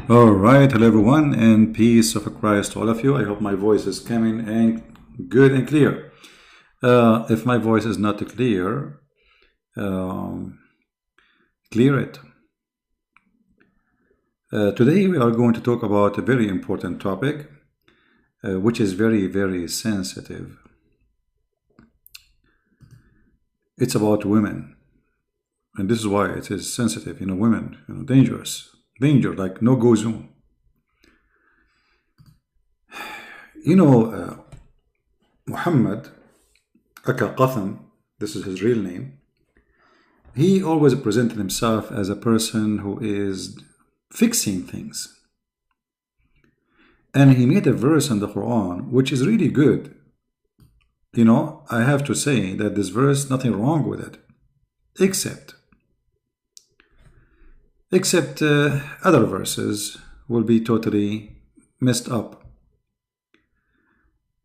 All right, hello everyone, and peace of Christ to all of you. I hope my voice is coming and good and clear. If my voice is not clear, clear it. Today we are going to talk about a very important topic, which is very, very sensitive. It's about women, and this is why it is sensitive. Women, dangerous. Danger, like no-go zone. Muhammad, aka Qatham, this is his real name, he always presented himself as a person who is fixing things. And he made a verse in the Quran, which is really good. I have to say that this verse, nothing wrong with it, except other verses will be totally messed up.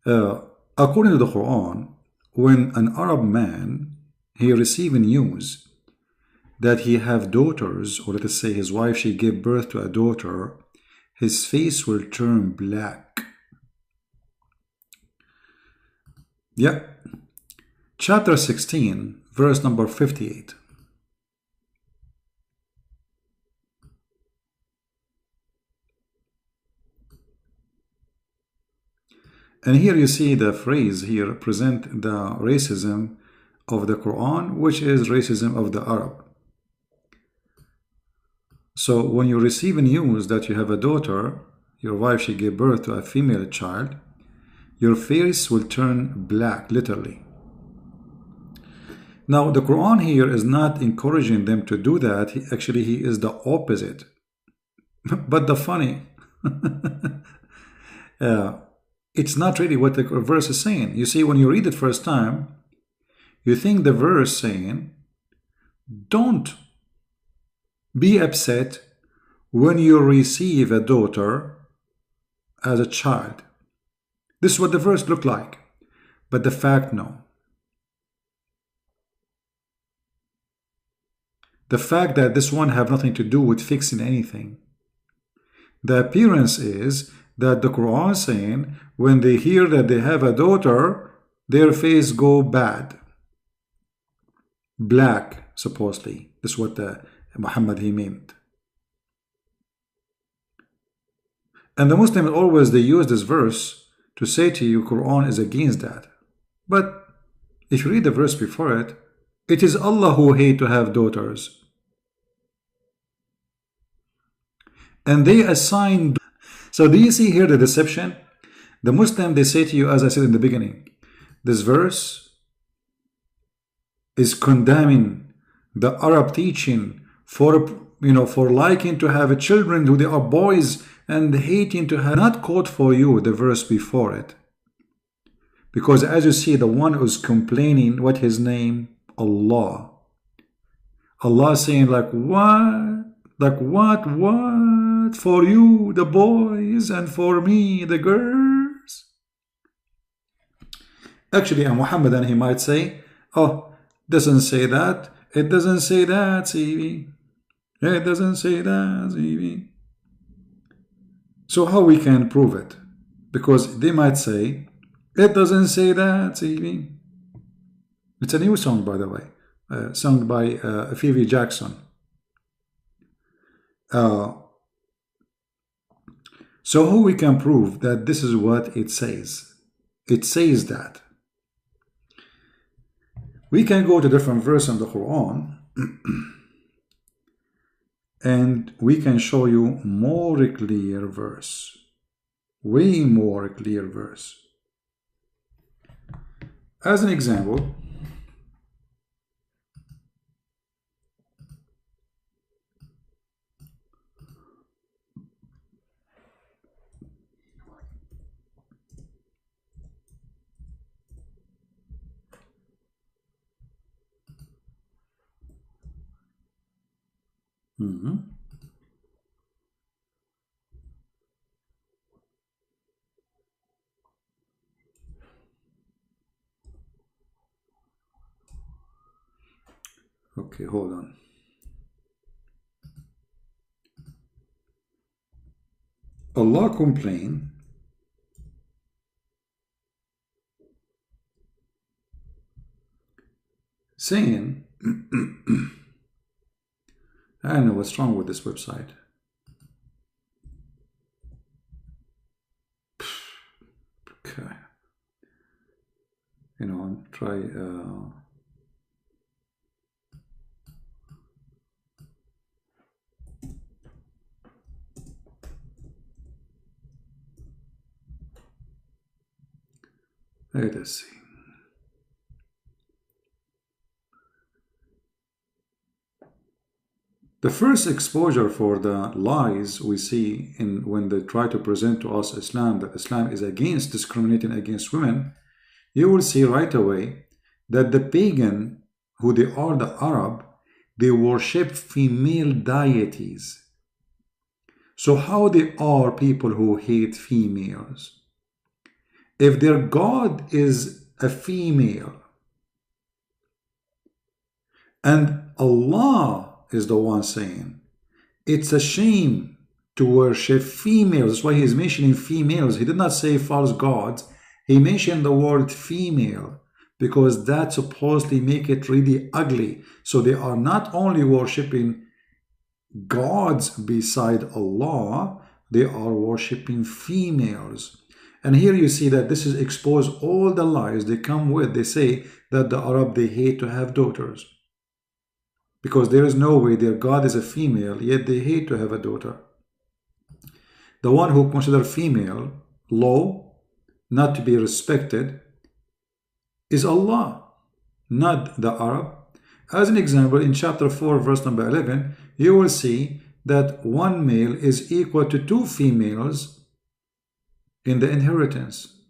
According to the Quran, when an Arab man, he received news that he have daughters, or let us say his wife, she gave birth to a daughter, his face will turn black. Yeah. Chapter 16, verse number 58. And here you see the phrase here present the racism of the Quran, which is racism of the Arab. So when you receive news that you have a daughter, your wife, she gave birth to a female child, your face will turn black, literally. Now, the Quran here is not encouraging them to do that. He is the opposite. But the funny, it's not really what the verse is saying. You see, when you read it first time, you think the verse saying, don't be upset when you receive a daughter as a child. This is what the verse looked like. But the fact, no. The fact that this one have nothing to do with fixing anything. The appearance is that the Quran is saying when they hear that they have a daughter, their face go bad. Black, supposedly. This is what Muhammad he meant. And the Muslims always, they use this verse to say to you, Quran is against that. But if you read the verse before it, it is Allah who hate to have daughters. And they assign. So do you see here the deception? The Muslim, they say to you, as I said in the beginning, this verse is condemning the Arab teaching for liking to have children who they are boys and hating to have. Not quote for you the verse before it. Because as you see, the one who's complaining, what his name? Allah. Allah saying like, what? Like what? For you, the boys, and for me, the girls? Actually, a Muhammadan, he might say, oh, doesn't say that. It doesn't say that, CV. It doesn't say that, CV. So how we can prove it? Because they might say, it doesn't say that, CV. It's a new song, by the way, sung by Phoebe Jackson. So how we can prove that this is what it says? It says that. We can go to different verse in the Quran and we can show you more clear verse. Way more clear verse. As an example, okay, hold on. Allah complained saying, I don't know what's wrong with this website. Okay. You know, try let us see. The first exposure for the lies we see in when they try to present to us Islam, that Islam is against discriminating against women, you will see right away that the pagan, who they are the Arab, they worship female deities. So how they are people who hate females? If their God is a female and Allah is the one saying it's a shame to worship females. That's why he's mentioning females. He did not say false gods. He mentioned the word female because that supposedly make it really ugly. So they are not only worshiping gods beside Allah, they are worshiping females. And here you see that this is expose all the lies they come with. They say that the Arab, they hate to have daughters, because there is no way their God is a female, yet they hate to have a daughter. The one who considers female low, not to be respected, is Allah, not the Arab. As an example, in chapter 4, verse number 11, you will see that one male is equal to two females in the inheritance.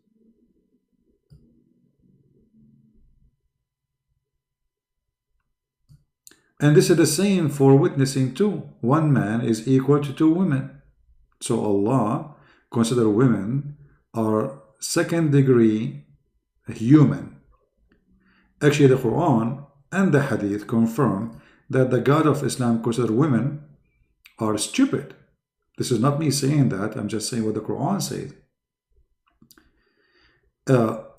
And this is the same for witnessing too. One man is equal to two women. So Allah considers women are second degree human. Actually, the Quran and the Hadith confirm that the God of Islam considers women are stupid. This is not me saying that. I'm just saying what the Quran says.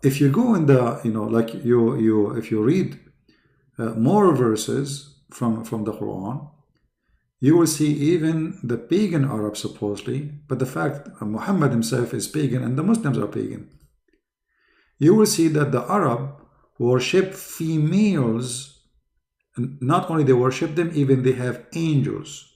If you go in the, like if you read more verses from the Quran, you will see even the pagan Arabs supposedly, but the fact Muhammad himself is pagan and the Muslims are pagan. You will see that the Arab worship females, and not only they worship them, even they have angels.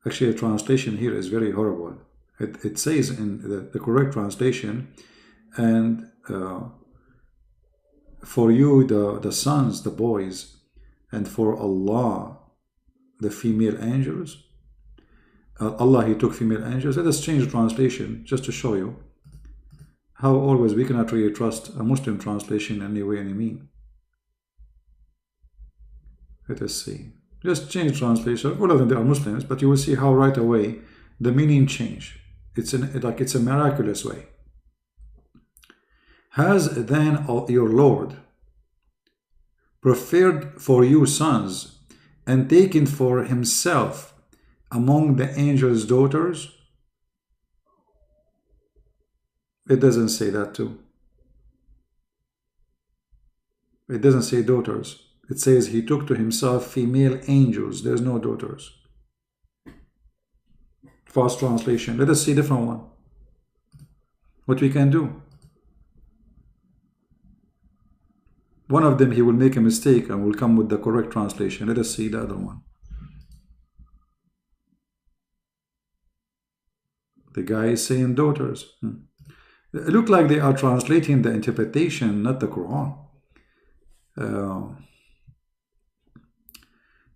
Actually, the translation here is very horrible. It says in the correct translation, and for you the sons, the boys, and for Allah the female angels. Allah, he took female angels. Let us change the translation just to show you how always we cannot really trust a Muslim translation in any way, any mean. Let us see. Just change translation. All of them, they are Muslims, but you will see how right away the meaning change. It's a miraculous way. Has then your Lord preferred for you sons and taken for himself among the angels' daughters? It doesn't say that too. It doesn't say daughters. It says he took to himself female angels. There's no daughters. Fast translation. Let us see a different one. What we can do. One of them, he will make a mistake and will come with the correct translation. Let us see the other one. The guy is saying daughters. It looks like they are translating the interpretation, not the Quran.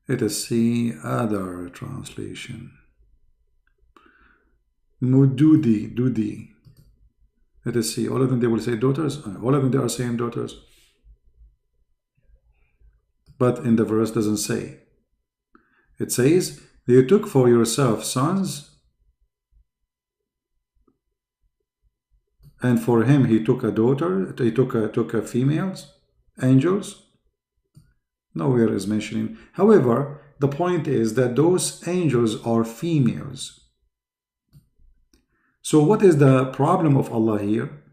Let us see other translation. Dudi. Let us see. All of them, they will say daughters. All of them, they are saying daughters. But in the verse doesn't say. It says, you took for yourself sons And for him, he took a daughter, he took a females, angels. Nowhere is mentioning. However, the point is that those angels are females. So what is the problem of Allah here?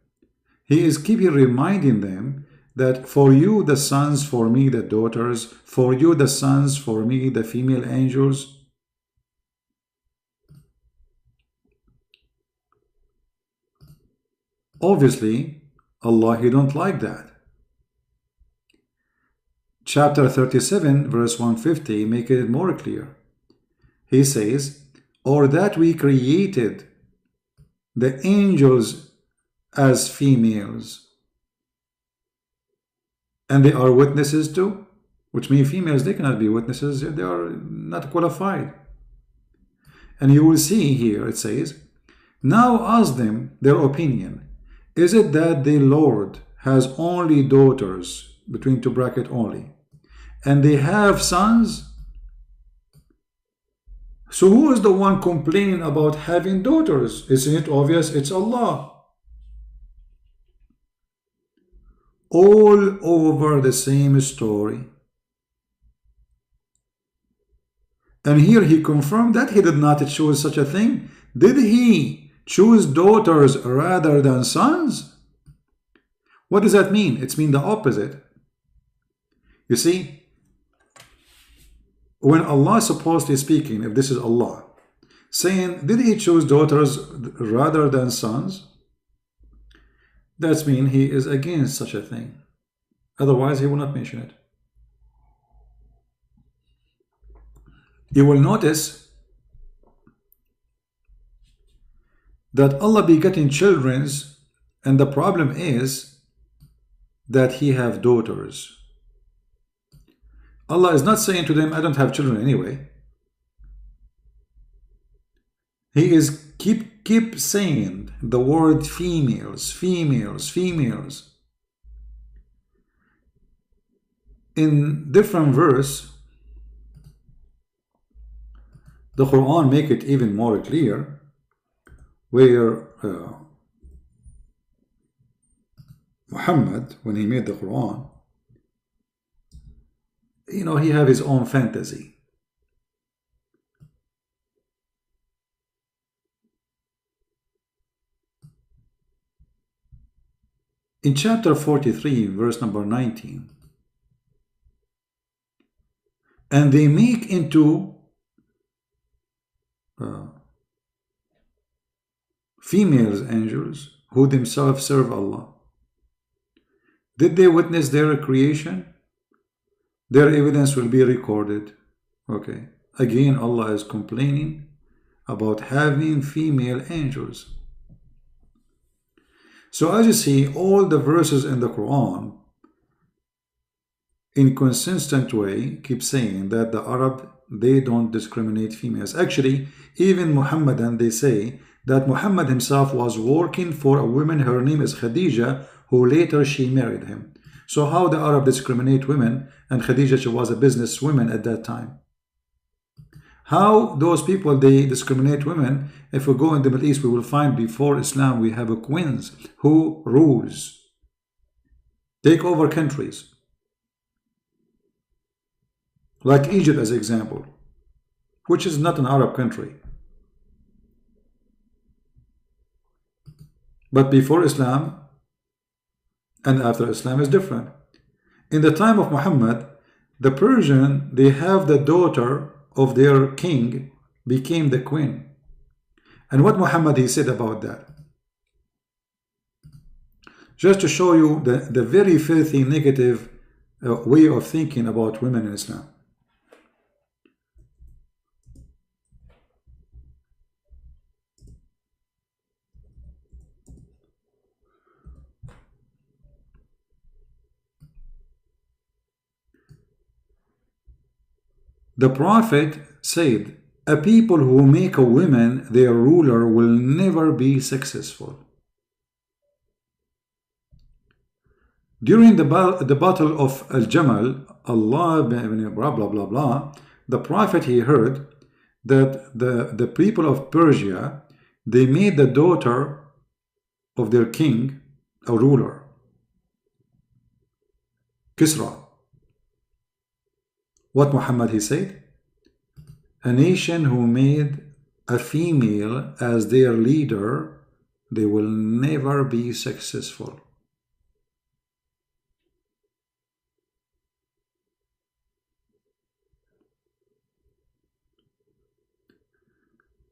He is keeping reminding them that for you the sons, for me the daughters, for you the sons, for me the female angels. Obviously, Allah, He don't like that. Chapter 37, verse 150, make it more clear. He says, or that we created the angels as females, and they are witnesses too, which means females, they cannot be witnesses, they are not qualified. And you will see here, it says, now ask them their opinion. Is it that the Lord has only daughters, between two brackets only, and they have sons? So who is the one complaining about having daughters? Isn't it obvious? It's Allah. All over the same story. And here he confirmed that he did not choose such a thing. Did he choose daughters rather than sons? What does that mean? It's mean the opposite. You see, when Allah is supposedly speaking, if this is Allah, saying, did he choose daughters rather than sons? That means he is against such a thing. Otherwise, he will not mention it. You will notice that Allah begetting children, and the problem is that he have daughters. Allah is not saying to them, I don't have children anyway. He is keep saying the word females, females, females. In different verse, the Quran make it even more clear, where Muhammad, when he made the Quran, you know, he have his own fantasy. In chapter 43, verse number 19, and they make into females angels who themselves serve Allah. Did they witness their creation? Their evidence will be recorded. Okay. Again, Allah is complaining about having female angels. So as you see, all the verses in the Quran, in consistent way, keep saying that the Arab, they don't discriminate females. Actually, even Muhammadan, they say that Muhammad himself was working for a woman, her name is Khadija, who later she married him. So how the Arab discriminate women, and Khadija, she was a businesswoman at that time. How those people, they discriminate women? If we go in the Middle East, we will find before Islam, we have a queens who rules, take over countries. Like Egypt as an example, which is not an Arab country. But before Islam and after Islam is different. In the time of Muhammad, the Persian, they have the daughter of their king became the queen. And what Muhammad he said about that? Just to show you the very filthy negative way of thinking about women in Islam. The Prophet said, a people who make a woman their ruler will never be successful. During the battle of Al-Jamal, Allah, blah, blah, blah, blah, the Prophet, he heard that the people of Persia, they made the daughter of their king, a ruler, Kisra. What Muhammad he said? A nation who made a female as their leader, they will never be successful.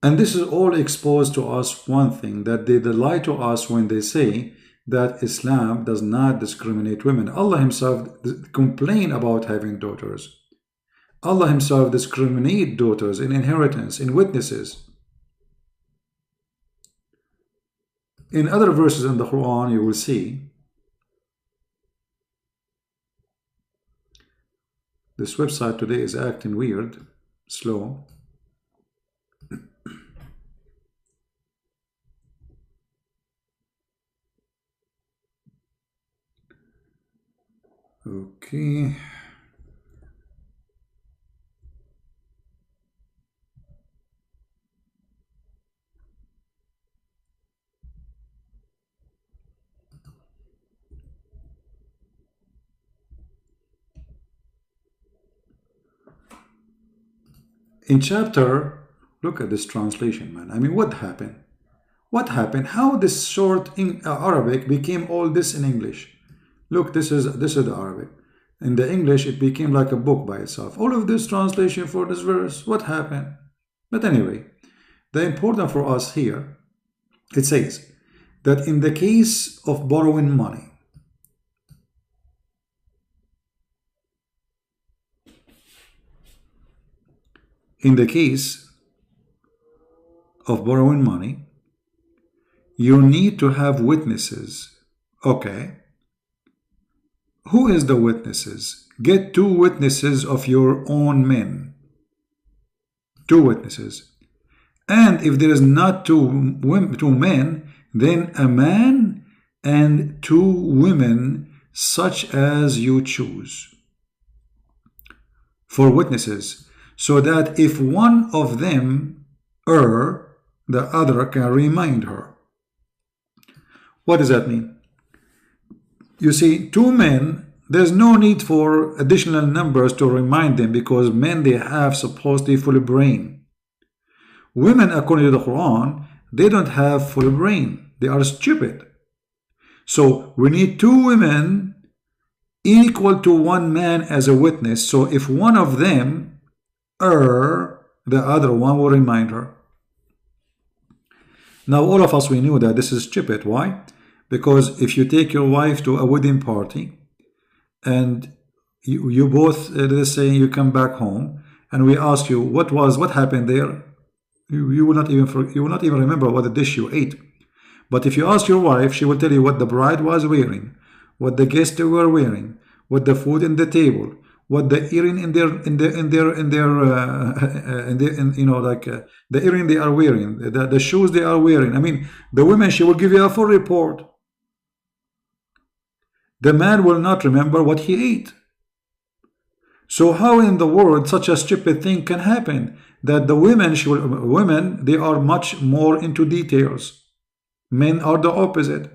And this is all exposed to us one thing, that they lie to us when they say that Islam does not discriminate women. Allah himself complained about having daughters. Allah himself discriminates daughters in inheritance, in witnesses. In other verses in the Quran, you will see this website today is acting weird, slow. Okay. In chapter, look at this translation, man. I mean, what happened? What happened? How this short in Arabic became all this in English? Look, this is the Arabic. In the English, it became like a book by itself. All of this translation for this verse, what happened? But anyway, the important for us here, it says that in the case of borrowing money, in the case of borrowing money, you need to have witnesses. Okay. Who is the witnesses? Get 2 witnesses of your own men. 2 witnesses. And if there is not two men, then a man and 2 women, such as you choose, for witnesses, so that if one of them err, the other can remind her. What does that mean? You see, 2 men, there's no need for additional numbers to remind them, because men, they have supposedly full brain. Women, according to the Quran, they don't have full brain. They are stupid. So we need 2 women equal to 1 man as a witness. So if one of them err, the other one will remind her. Now, all of us, we knew that this is stupid. Why? Because if you take your wife to a wedding party and you both, let's say you come back home and we ask you what happened there, you will not even remember what the dish you ate. But if you ask your wife, she will tell you what the bride was wearing, what the guests were wearing, what the food in the table, what the earring the earring they are wearing, the shoes they are wearing. I mean, the women, she will give you a full report. The man will not remember what he ate. So how in the world such a stupid thing can happen? That the women, they are much more into details. Men are the opposite.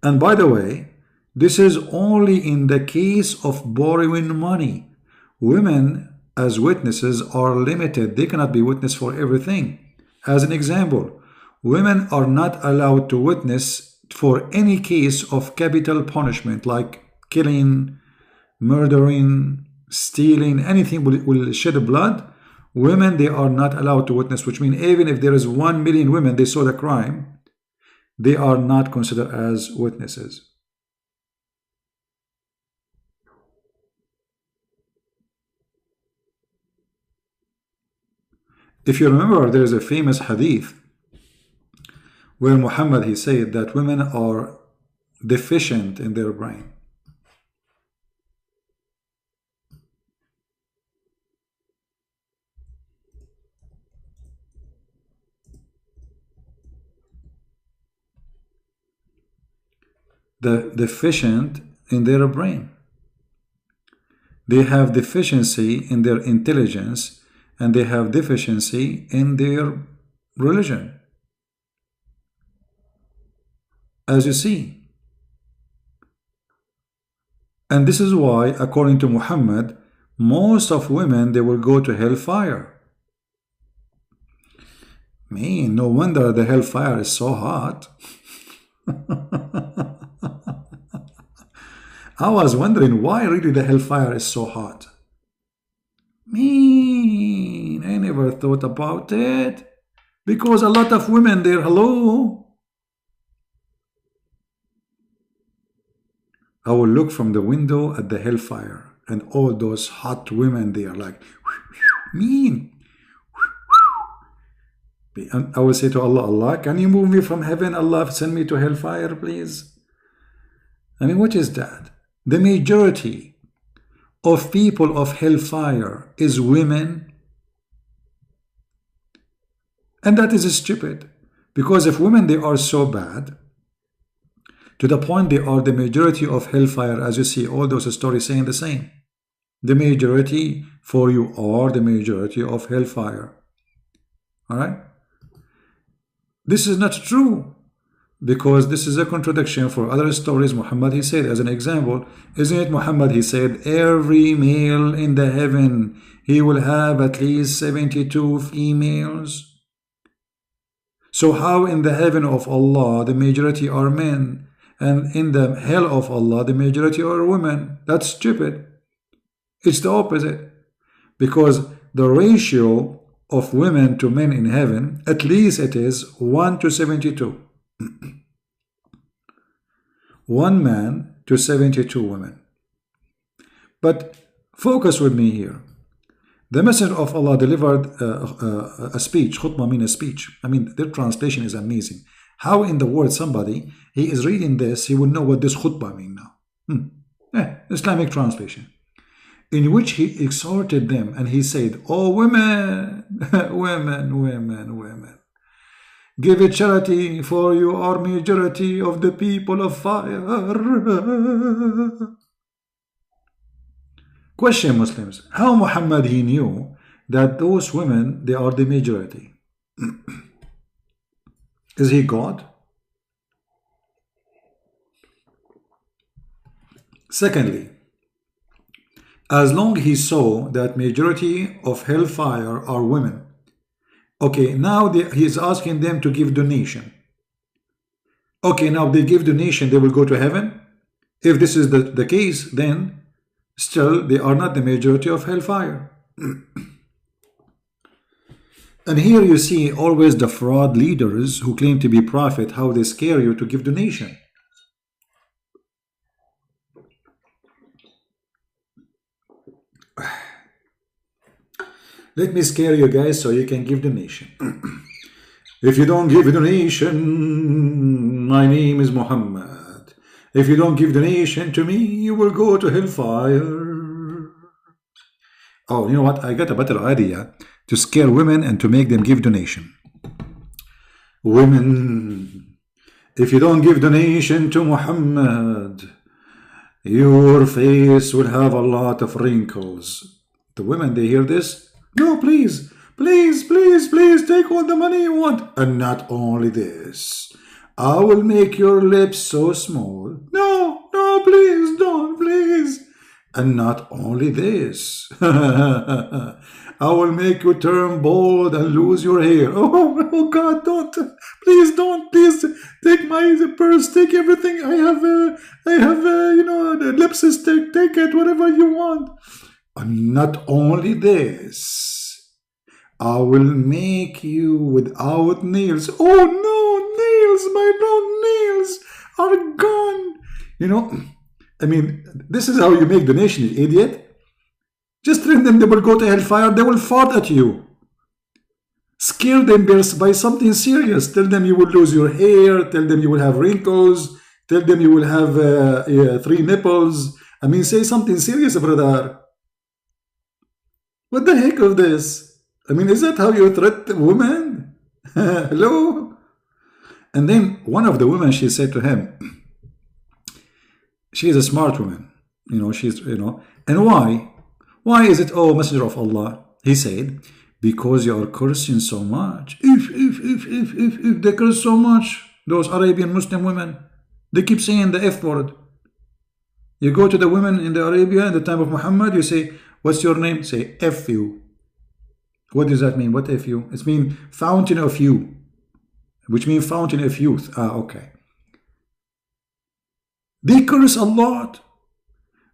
And by the way, this is only in the case of borrowing money. Women as witnesses are limited. They cannot be witness for everything. As an example, women are not allowed to witness for any case of capital punishment, like killing, murdering, stealing, anything will shed blood. Women, they are not allowed to witness, which means even if there is 1 million women, they saw the crime, they are not considered as witnesses. If you remember, there is a famous hadith where Muhammad, he said that women are deficient in their brain. Deficient in their brain. They have deficiency in their intelligence, and they have deficiency in their religion. as you see. And this is why, according to Muhammad, most of women, they will go to hellfire. Man, no wonder the hellfire is so hot. I was wondering why really the hellfire is so hot. Man, I never thought about it. Because a lot of women there, hello. I will look from the window at the hellfire and all those hot women there like, mean. And I will say to Allah, Allah, can you move me from heaven? Allah, send me to hellfire, please. I mean, what is that? The majority of people of hellfire is women. And that is stupid. Because if women, they are so bad, to the point they are the majority of hellfire, as you see, all those stories saying the same. The majority for you are the majority of hellfire. Alright? This is not true. Because this is a contradiction for other stories. Muhammad, he said, as an example, isn't it Muhammad, he said, every male in the heaven, he will have at least 72 females. So how in the heaven of Allah, the majority are men, and in the hell of Allah, the majority are women? That's stupid. It's the opposite. Because the ratio of women to men in heaven, at least it is 1 to 72. 1 man to 72 women. But focus with me here. The Messenger of Allah delivered a speech. Khutbah means a speech. I mean, their translation is amazing. How in the world somebody, he is reading this, he would know what this khutbah means now. Islamic translation. In which he exhorted them and he said, oh women, women, give a charity, for you are majority of the people of fire. Question, Muslims, how Muhammad, he knew that those women, they are the majority? Is he God? Secondly, as long he saw that majority of hellfire are women, okay, now he is asking them to give donation. Okay, now they give donation, they will go to heaven? If this is the case, then still they are not the majority of hellfire. And here you see always the fraud leaders who claim to be prophet, how they scare you to give donation. Let me scare you guys so you can give donation. If you don't give a donation, my name is Muhammad. If you don't give donation to me, you will go to hellfire. Oh, you know what? I got a better idea to scare women and to make them give donation. Women, if you don't give donation to Muhammad, your face will have a lot of wrinkles. The women, they hear this. No, please, please, please, please, take all the money you want. And not only this, I will make your lips so small. No, no, please, don't, please. And not only this, I will make you turn bald and lose your hair. Oh God, don't, please don't, please take my purse, take everything. I have, you know, the lipstick, take it, whatever you want. And not only this, I will make you without nails. Oh no, nails, my long nails are gone. You know, I mean, this is how you make donation, you idiot. Just tell them they will go to hellfire, they will fart at you. Scare them by something serious. Tell them you will lose your hair, tell them you will have wrinkles, tell them you will have 3 nipples. I mean, say something serious, brother. What the heck of this? I mean, is that how you threat women? Hello? And then one of the women, she said to him, she is a smart woman, you know, she's, you know, and why? Why is it, oh, Messenger of Allah? He said, because you are cursing so much. If they curse so much, those Arabian Muslim women, They keep saying the F word. You go to the women in the Arabia in the time of Muhammad, you say, what's your name? Say, F you. What does that mean? What F you? It means fountain of you, which means fountain of youth. Ah, okay. They curse a lot,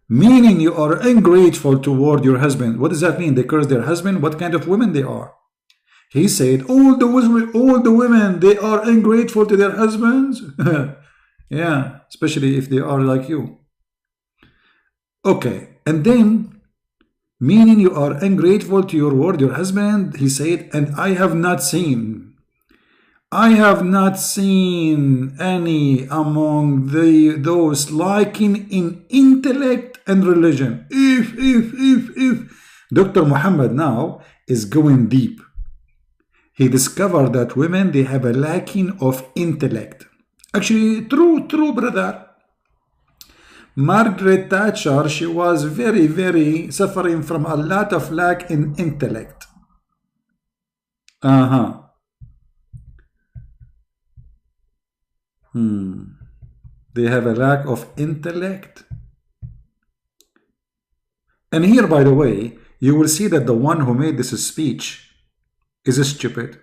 meaning you are ungrateful toward your husband. What does that mean? They curse their husband? What kind of women they are? He said, all the women, they are ungrateful to their husbands. Yeah, especially if they are like you. Okay, and then, meaning you are ungrateful to your word, your husband, he said, and I have not seen any among those lacking in intellect and religion. If Dr. Muhammad now is going deep. He discovered that women, they have a lacking of intellect. Actually, true, brother. Margaret Thatcher, she was very, very suffering from a lot of lack in intellect. They have a lack of intellect. And here, by the way, you will see that the one who made this speech is stupid.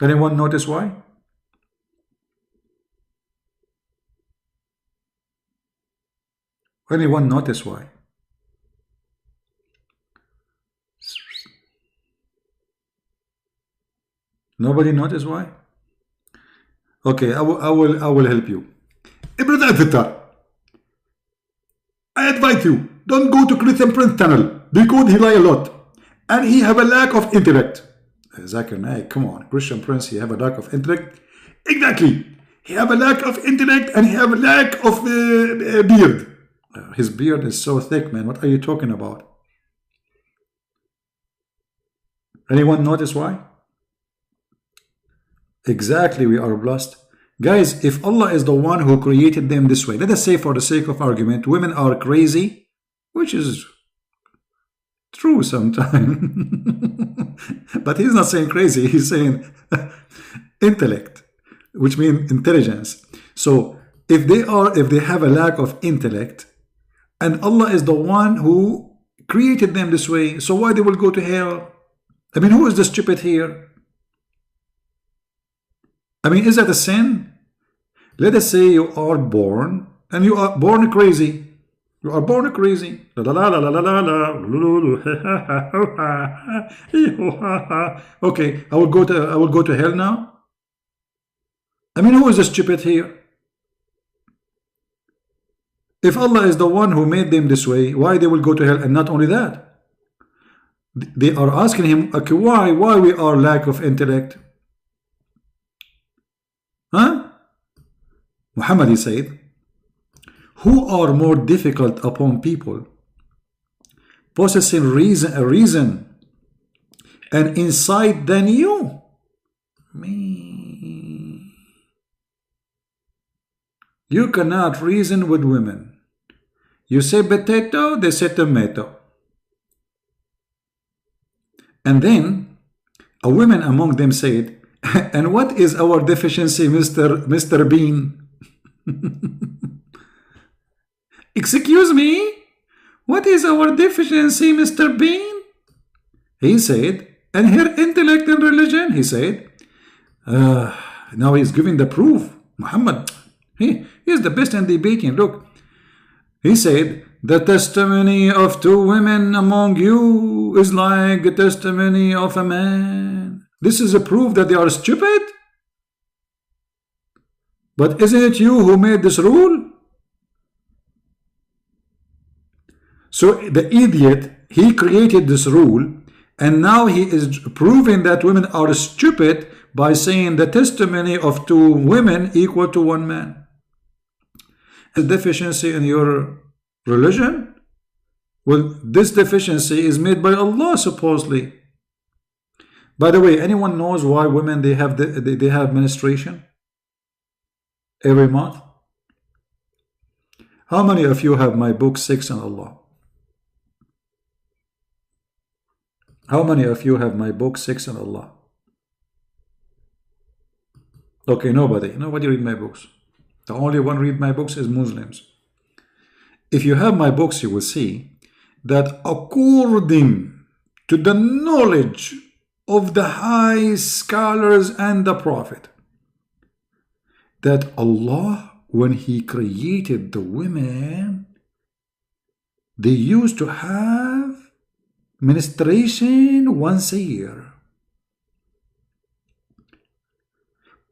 Anyone notice why? Anyone notice why? Nobody notice why? Okay, I will help you. Brother Avatar, I advise you, don't go to Christian Prince tunnel because he lie a lot and he have a lack of intellect. Zakir Naik, come on, Christian Prince, he have a lack of intellect. Exactly, he have a lack of intellect and he have a lack of beard. His beard is so thick, man. What are you talking about? Anyone notice why? Exactly, we are blessed. Guys, if Allah is the one who created them this way, let us say for the sake of argument, women are crazy, which is true sometimes. But he's not saying crazy, he's saying intellect, which means intelligence. So if they have a lack of intellect, and Allah is the one who created them this way, so why they will go to hell? I mean, who is the stupid here? I mean, is that a sin? Let us say you are born, and you are born crazy. You are born crazy. Okay, I will go to hell now. I mean, who is the stupid here? If Allah is the one who made them this way, why they will go to hell? And not only that, they are asking him, okay, why we are lack of intellect? Huh? Muhammad, he said, who are more difficult upon people, possessing reason and insight than you? Me. You cannot reason with women. You say potato, they say tomato. And then a woman among them said, and what is our deficiency, Mr. Bean? Excuse me? What is our deficiency, Mr. Bean? He said, and her intellect and religion, he said. Now he's giving the proof. Muhammad, he is the best in debating. Look, he said, the testimony of two women among you is like the testimony of a man. This is a proof that they are stupid? But isn't it you who made this rule? So the idiot, he created this rule, and now he is proving that women are stupid by saying the testimony of two women equal to one man. A deficiency in your religion? Well, this deficiency is made by Allah, supposedly. By the way, anyone knows why women they have menstruation every month? How many of you have my book 6 on Allah? How many of you have my book 6 on Allah? Okay, nobody read my books. The only one read my books is Muslims. If you have my books, you will see that according to the knowledge of the high scholars and the Prophet, that Allah, when He created the women, they used to have menstruation once a year.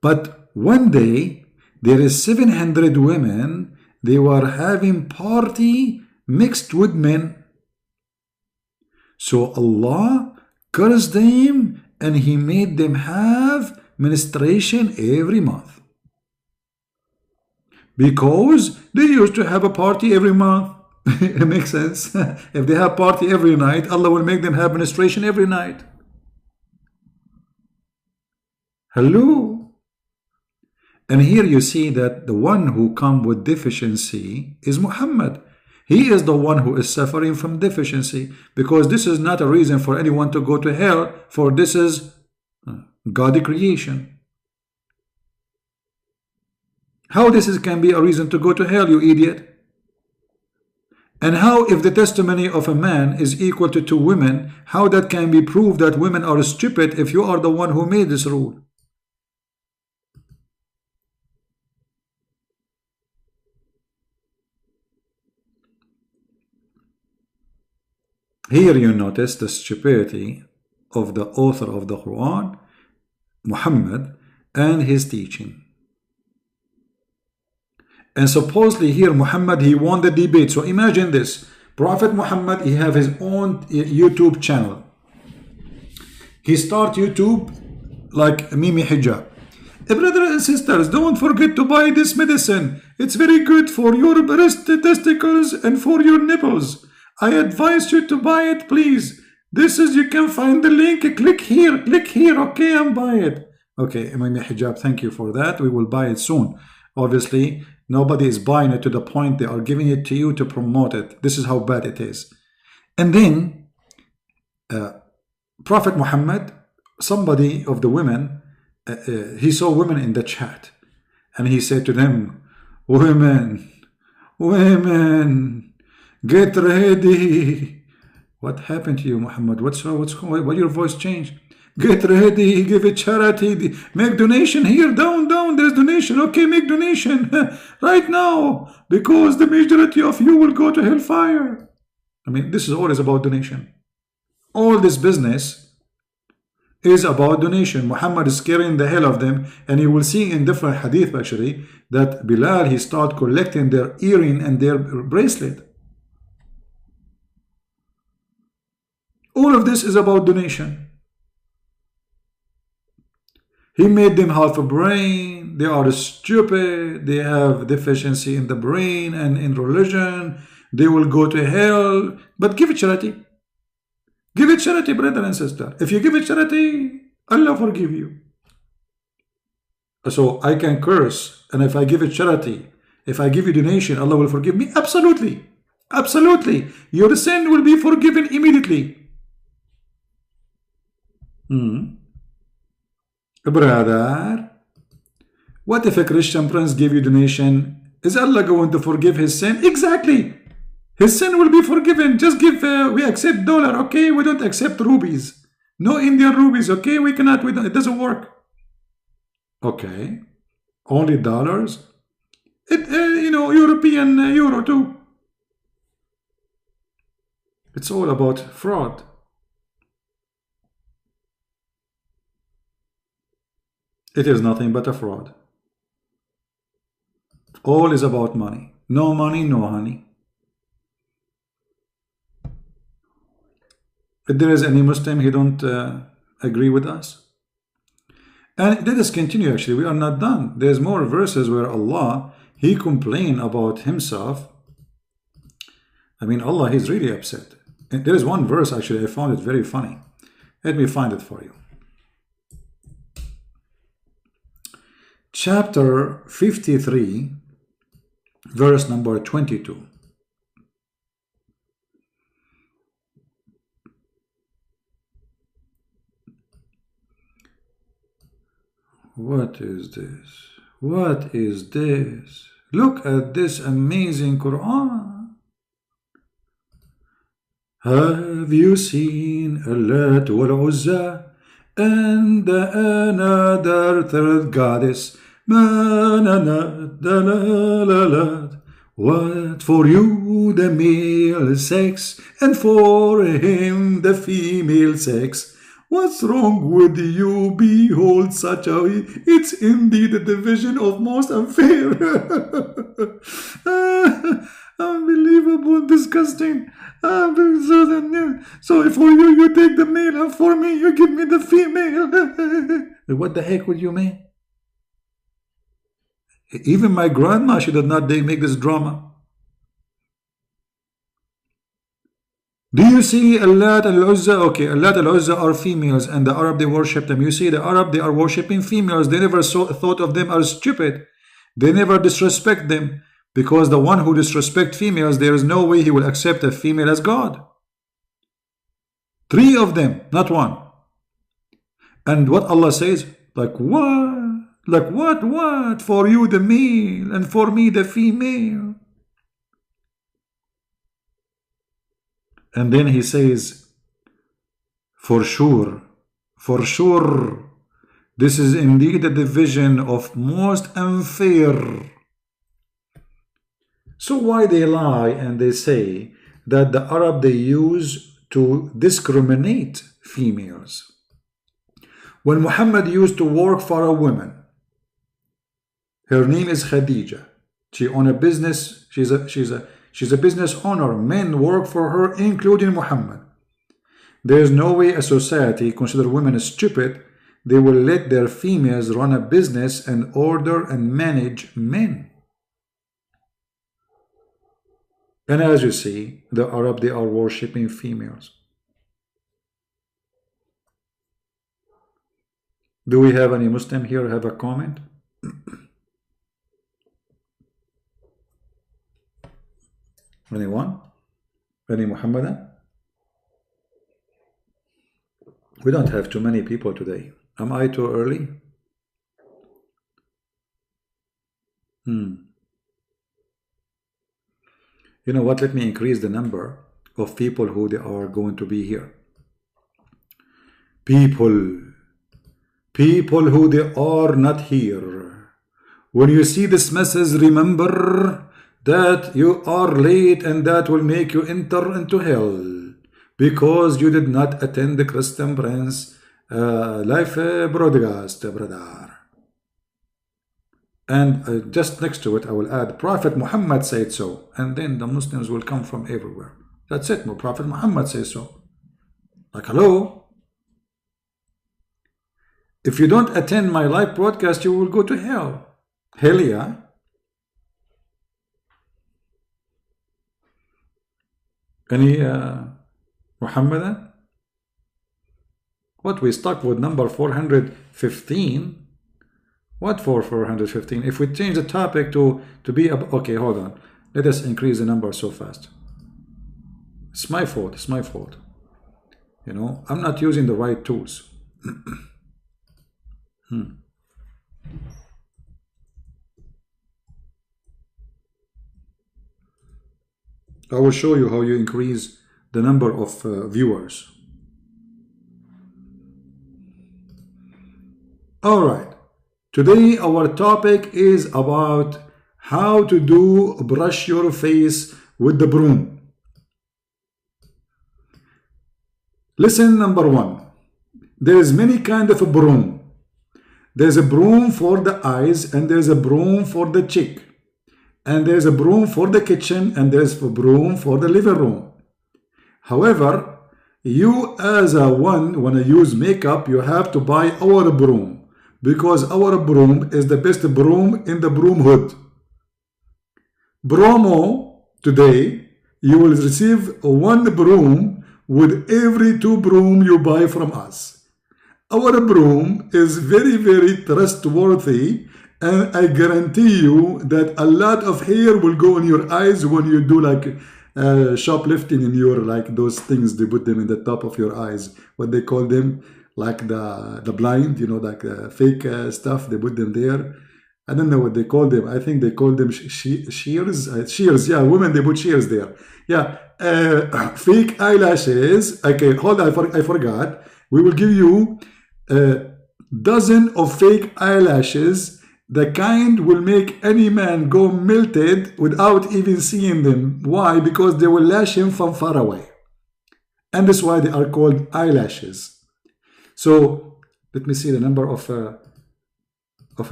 But one day, there is 700 women, they were having party mixed with men. So Allah cursed them and He made them have menstruation every month. Because they used to have a party every month. It makes sense. If they have party every night, Allah will make them have menstruation every night. Hello? And here you see that the one who come with deficiency is Muhammad. He is the one who is suffering from deficiency, because this is not a reason for anyone to go to hell, for this is God's creation. How can be a reason to go to hell, you idiot? And how, if the testimony of a man is equal to 2 women, how that can be proved that women are stupid if you are the one who made this rule? Here you notice the stupidity of the author of the Quran, Muhammad, and his teaching. And supposedly here Muhammad, he won the debate. So imagine this. Prophet Muhammad, he have his own YouTube channel. He start YouTube like Mimi Hijab. Brothers and sisters, don't forget to buy this medicine. It's very good for your breast testicles and for your nipples. I advise you to buy it, please. This is, you can find the link. Click here, okay, and buy it. Okay, Mimi Hijab, thank you for that. We will buy it soon. Obviously, nobody is buying it to the point they are giving it to you to promote it. This is how bad it is. And then, Prophet Muhammad, somebody of the women, he saw women in the chat. And he said to them, women, get ready. What happened to you, Muhammad? What's wrong? Why your voice changed? Get ready, give it charity, make donation here, down, there's donation. Okay, make donation right now, because the majority of you will go to hellfire. I mean, this is always about donation. All this business is about donation. Muhammad is scaring the hell of them, and you will see in different hadith actually that Bilal, he start collecting their earring and their bracelet. All of this is about donation. He made them half a brain. They are stupid. They have deficiency in the brain and in religion. They will go to hell. But give it charity. Give it charity, brother and sister. If you give it charity, Allah forgive you. So I can curse, and if I give it charity, if I give you donation, Allah will forgive me? Absolutely. Absolutely. Your sin will be forgiven immediately. Brother, what if a Christian prince gave you donation? Is Allah going to forgive his sin? Exactly. His sin will be forgiven. Just give, we accept dollar, okay? We don't accept rupees. No Indian rupees, okay? We cannot, it doesn't work. Okay. Only dollars? European euro too. It's all about fraud. It is nothing but a fraud. All is about money. No money, no honey. If there is any Muslim, he don't agree with us. And let us continue actually. We are not done. There's more verses where Allah, he complained about himself. I mean, Allah, he's really upset. And there is one verse actually, I found it very funny. Let me find it for you. Chapter 53, verse number 22. What is this? What is this? Look at this amazing Quran. Have you seen Allat wal Uzza and another third goddess? What for you the male sex and for him the female sex? What's wrong with you? Behold such a... It's indeed a division of most unfair. Unbelievable, disgusting. So for you, you take the male, and for me, you give me the female. What the heck would you mean? Even my grandma, she did not make this drama. Do you see Allat and Al-Uzza? Okay, Allat and Al-Uzza are females and the Arab, they worship them. You see, the Arab, they are worshipping females. They never thought of them as stupid. They never disrespect them. Because the one who disrespects females, there is no way he will accept a female as God. 3 of them, not 1. And what Allah says, like what? Like what? For you the male and for me the female. And then he says, for sure, this is indeed a division of most unfair. So why they lie and they say that the Arab they use to discriminate females? When Muhammad used to work for a woman, her name is Khadija. She owns a business. She's a business owner. Men work for her, including Muhammad. There is no way a society consider women as stupid. They will let their females run a business and order and manage men. And as you see, the Arab, they are worshipping females. Do we have any Muslim here have a comment? Anyone? Any Muhammadan? We don't have too many people today. Am I too early? You know what? Let me increase the number of people who they are going to be here. People who they are not here. When you see this message, remember that you are late and that will make you enter into hell because you did not attend the Christian Prince live broadcast, brother. And just next to it, I will add, Prophet Muhammad said so. And then the Muslims will come from everywhere. That's it. Prophet Muhammad says so. Like, hello? If you don't attend my live broadcast, you will go to hell. Hell yeah. Any Muhammadan? What, we stuck with number 415? What for 415? If we change the topic to be... Okay, hold on. Let us increase the number so fast. It's my fault. It's my fault. You know, I'm not using the right tools. I will show you how you increase the number of viewers. All right. Today our topic is about how to brush your face with the broom. Listen, number 1. There is many kind of a broom. There's a broom for the eyes and there's a broom for the cheek. And there's a broom for the kitchen and there's a broom for the living room. However, you as a one, when you use makeup, you have to buy our broom. Because our broom is the best broom in the broom hood. Promo today, you will receive 1 broom with every 2 broom you buy from us. Our broom is very, very trustworthy, and I guarantee you that a lot of hair will go in your eyes when you do like shoplifting in your, like those things, they put them in the top of your eyes. What they call them? Like the blind, you know, like fake stuff, they put them there. I don't know what they call them. I think they call them shears. Shears, yeah, women, they put shears there. Yeah, fake eyelashes. Okay, hold on, I forgot. We will give you a dozen of fake eyelashes. The kind will make any man go melted without even seeing them. Why? Because they will lash him from far away. And that's why they are called eyelashes. So let me see the number of a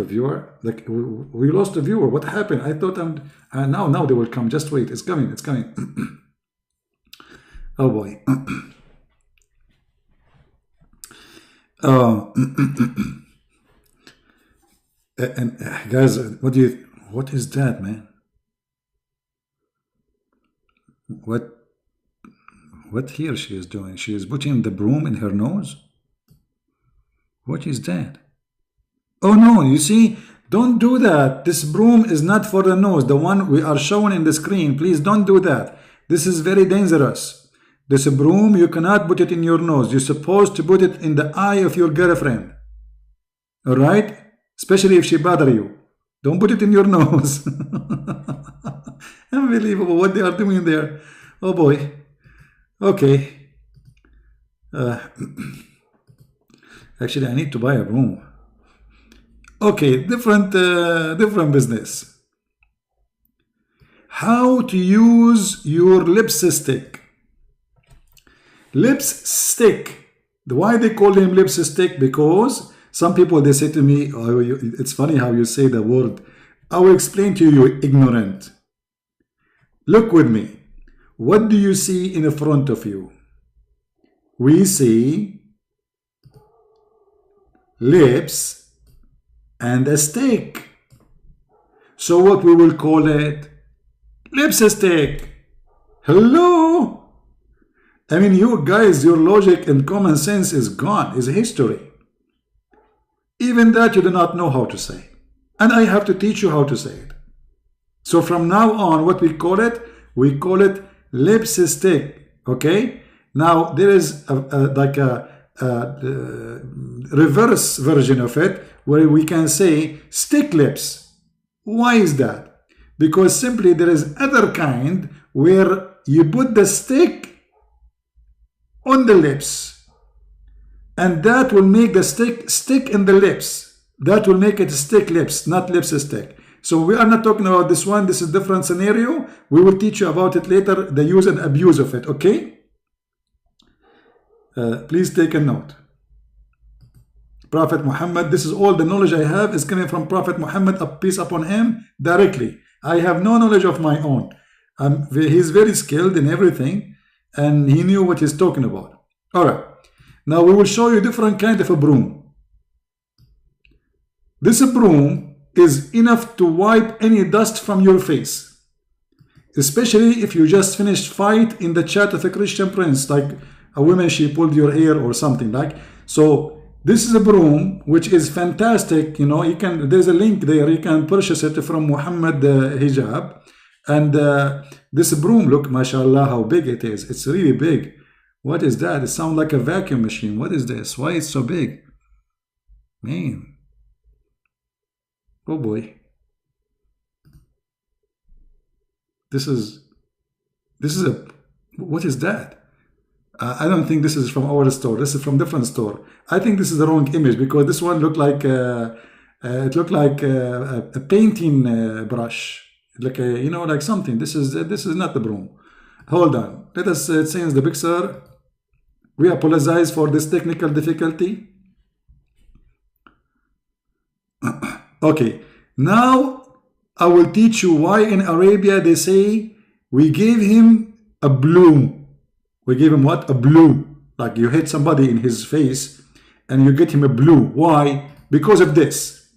viewer. Like we lost a viewer. What happened? I thought now they will come. Just wait. It's coming. It's coming. Oh boy. And guys, what is that, man? What here she is doing? She is putting the broom in her nose. What is that? Oh no, you see, don't do that. This broom is not for the nose. The one we are showing in the screen. Please don't do that. This is very dangerous. This broom, you cannot put it in your nose. You're supposed to put it in the eye of your girlfriend. All right? Especially if she bother you. Don't put it in your nose. Unbelievable what they are doing there. Oh boy. Okay. Actually, I need to buy a broom. Okay, different business. How to use your lipstick. Lipstick. Why they call him lipstick? Because some people, they say to me, oh, it's funny how you say the word. I will explain to you, ignorant. Look with me. What do you see in front of you? We see lips and a stick. So what we will call it? Lipstick. Hello? I mean, you guys, your logic and common sense is gone, is history. Even that you do not know how to say. And I have to teach you how to say it. So from now on, what we call it lipstick. Okay? Now, there is like a reverse version of it where we can say stick lips. Why is that? Because simply there is other kind where you put the stick on the lips and that will make the stick in the lips. That will make it stick lips, not lipstick. So we are not talking about this one. This is a different scenario. We will teach you about it later, the use and abuse of it, okay? Please take a note. Prophet Muhammad, this is all the knowledge I have is coming from Prophet Muhammad, peace upon him, directly. I have no knowledge of my own. He's very skilled in everything and he knew what he's talking about. All right. Now we will show you different kind of a broom. This broom is enough to wipe any dust from your face. Especially if you just finished fight in the chat of a Christian prince, like a woman, she pulled your hair or something like. So this is a broom which is fantastic. You know, you can, there's a link there, you can purchase it from Muhammad Hijab. And this broom, look, mashallah, how big it is. It's really big. What is that? It sounds like a vacuum machine. What is this? Why it's so big? Man. Oh boy. This is a, what is that? I don't think this is from our store. This is from different store. I think this is the wrong image because this one looked like it looked like a painting brush, like a, you know, like something. This is not the broom. Hold on. Let us change the picture. We apologize for this technical difficulty. Okay. Now I will teach you why in Arabia they say we gave him a blue. We gave him what? A blue. Like you hit somebody in his face and you get him a blue. Why? Because of this.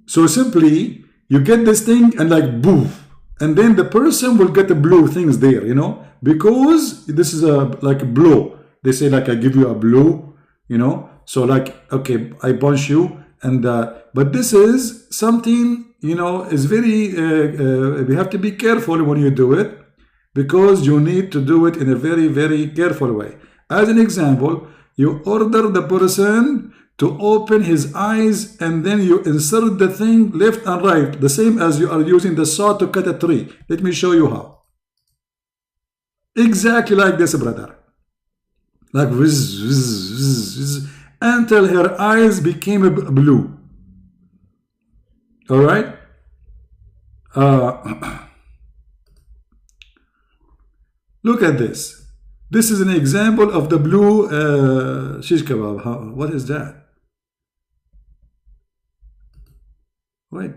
So simply you get this thing and like boof. And then the person will get the blue things there, you know, because this is a like a blow. They say like I give you a blow, you know. So like, okay, I punch you. And but this is something, you know, is very we have to be careful when you do it, because you need to do it in a very, very careful way. As an example, you order the person to open his eyes, and then you insert the thing left and right, the same as you are using the saw to cut a tree. Let me show you how. Exactly like this, brother. Like whiz, whiz, whiz, whiz, until her eyes became blue. All right. Look at this. This is an example of the blue shish kebab. What is that? Wait.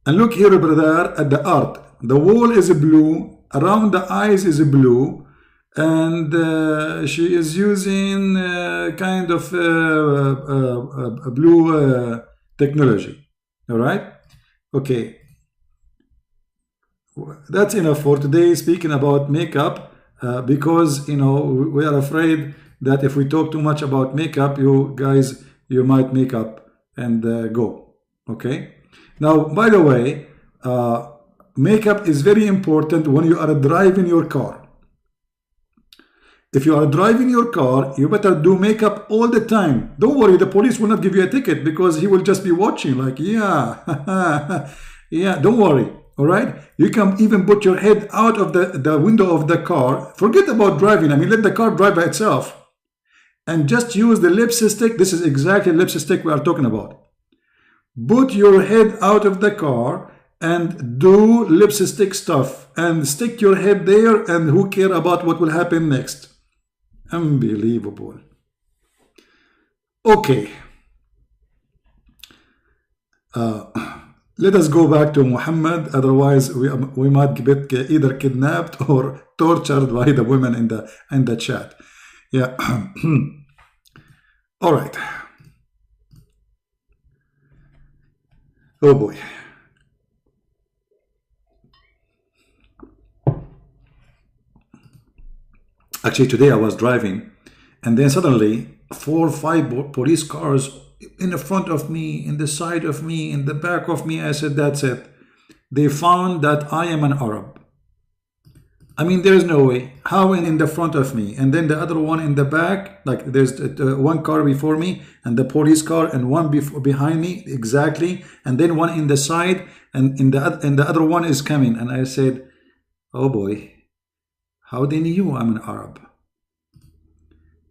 And look here, brother, at the art. The wall is blue. Around the eyes is blue. And she is using kind of blue technology. All right. Okay. That's enough for today, speaking about makeup, because we are afraid that if we talk too much about makeup, you guys, you might make up and go. Okay. Now, by the way, makeup is very important when you are driving your car. If you are driving your car, you better do makeup all the time. Don't worry, the police will not give you a ticket because he will just be watching like, yeah, yeah, don't worry. All right. You can even put your head out of the window of the car. Forget about driving. I mean, let the car drive by itself. And just use the lipstick. This is exactly lipstick we are talking about. Put your head out of the car and do lipstick stuff. And stick your head there, and who cares about what will happen next? Unbelievable. Okay. Let us go back to Muhammad, otherwise we might get either kidnapped or tortured by the women in the chat. Yeah. All right. Oh boy. Actually, today I was driving, and then suddenly 4 or 5 police cars in the front of me, in the side of me, in the back of me. I said, that's it. They found that I am an Arab. I mean, there's no way. How in the front of me? And then the other one in the back, like there's one car before me, and the police car, and one behind me, exactly. And then one in the side, and the other one is coming. And I said, oh boy, how they knew I'm an Arab?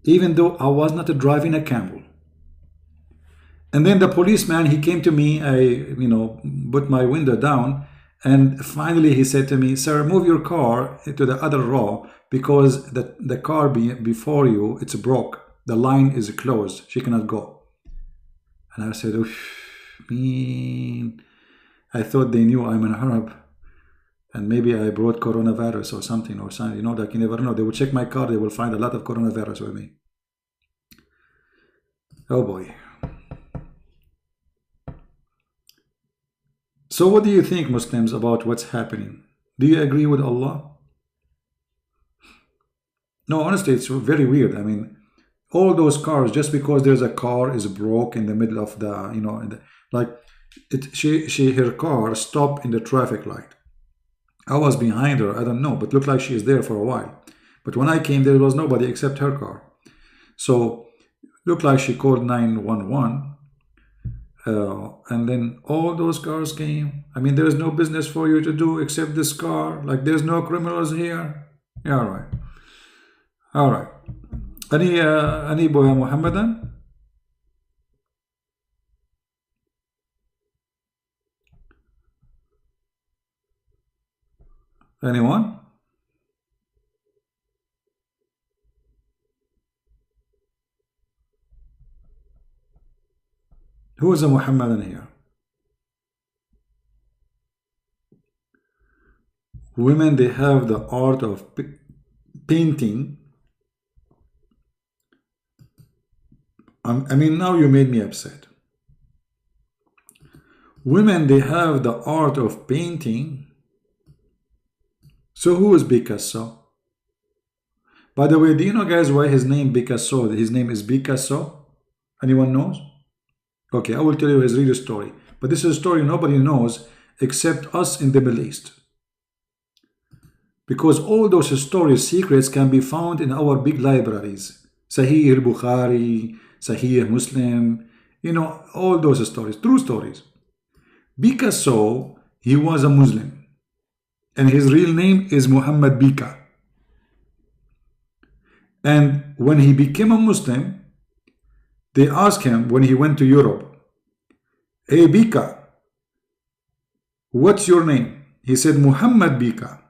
Even though I was not driving a camel. And then the policeman, he came to me, I put my window down, and finally he said to me, sir, move your car to the other row because the car before you, it's broke. The line is closed. She cannot go. And I said, man, I thought they knew I'm an Arab. And maybe I brought coronavirus or something, like you never know. They will check my car, they will find a lot of coronavirus with me. Oh boy. So what do you think, Muslims, about what's happening? Do you agree with Allah? No, honestly, it's very weird. I mean, all those cars, just because there's a car is broke in the middle of the, her car stopped in the traffic light. I was behind her, I don't know, but looked like she is there for a while. But when I came, there was nobody except her car. So, looked like she called 911. And then all those cars came. I mean, there is no business for you to do except this car. Like, there's no criminals here. Yeah, all right. All right. Any boy Muhammadan? Anyone? Who is a Muhammadan here? Women, they have the art of painting. I mean, now you made me upset. Women, they have the art of painting. So who is Picasso? By the way, do you know, guys, why his name Picasso? His name is Picasso. Anyone knows? Okay, I will tell you his real story. But this is a story nobody knows except us in the Middle East. Because all those stories, secrets can be found in our big libraries. Sahih al-Bukhari, Sahih Muslim, you know, all those stories, true stories. Picasso, he was a Muslim, and his real name is Muhammad Bika. And when he became a Muslim, they asked him when he went to Europe, "Hey Bika, what's your name?" He said, "Muhammad Bika."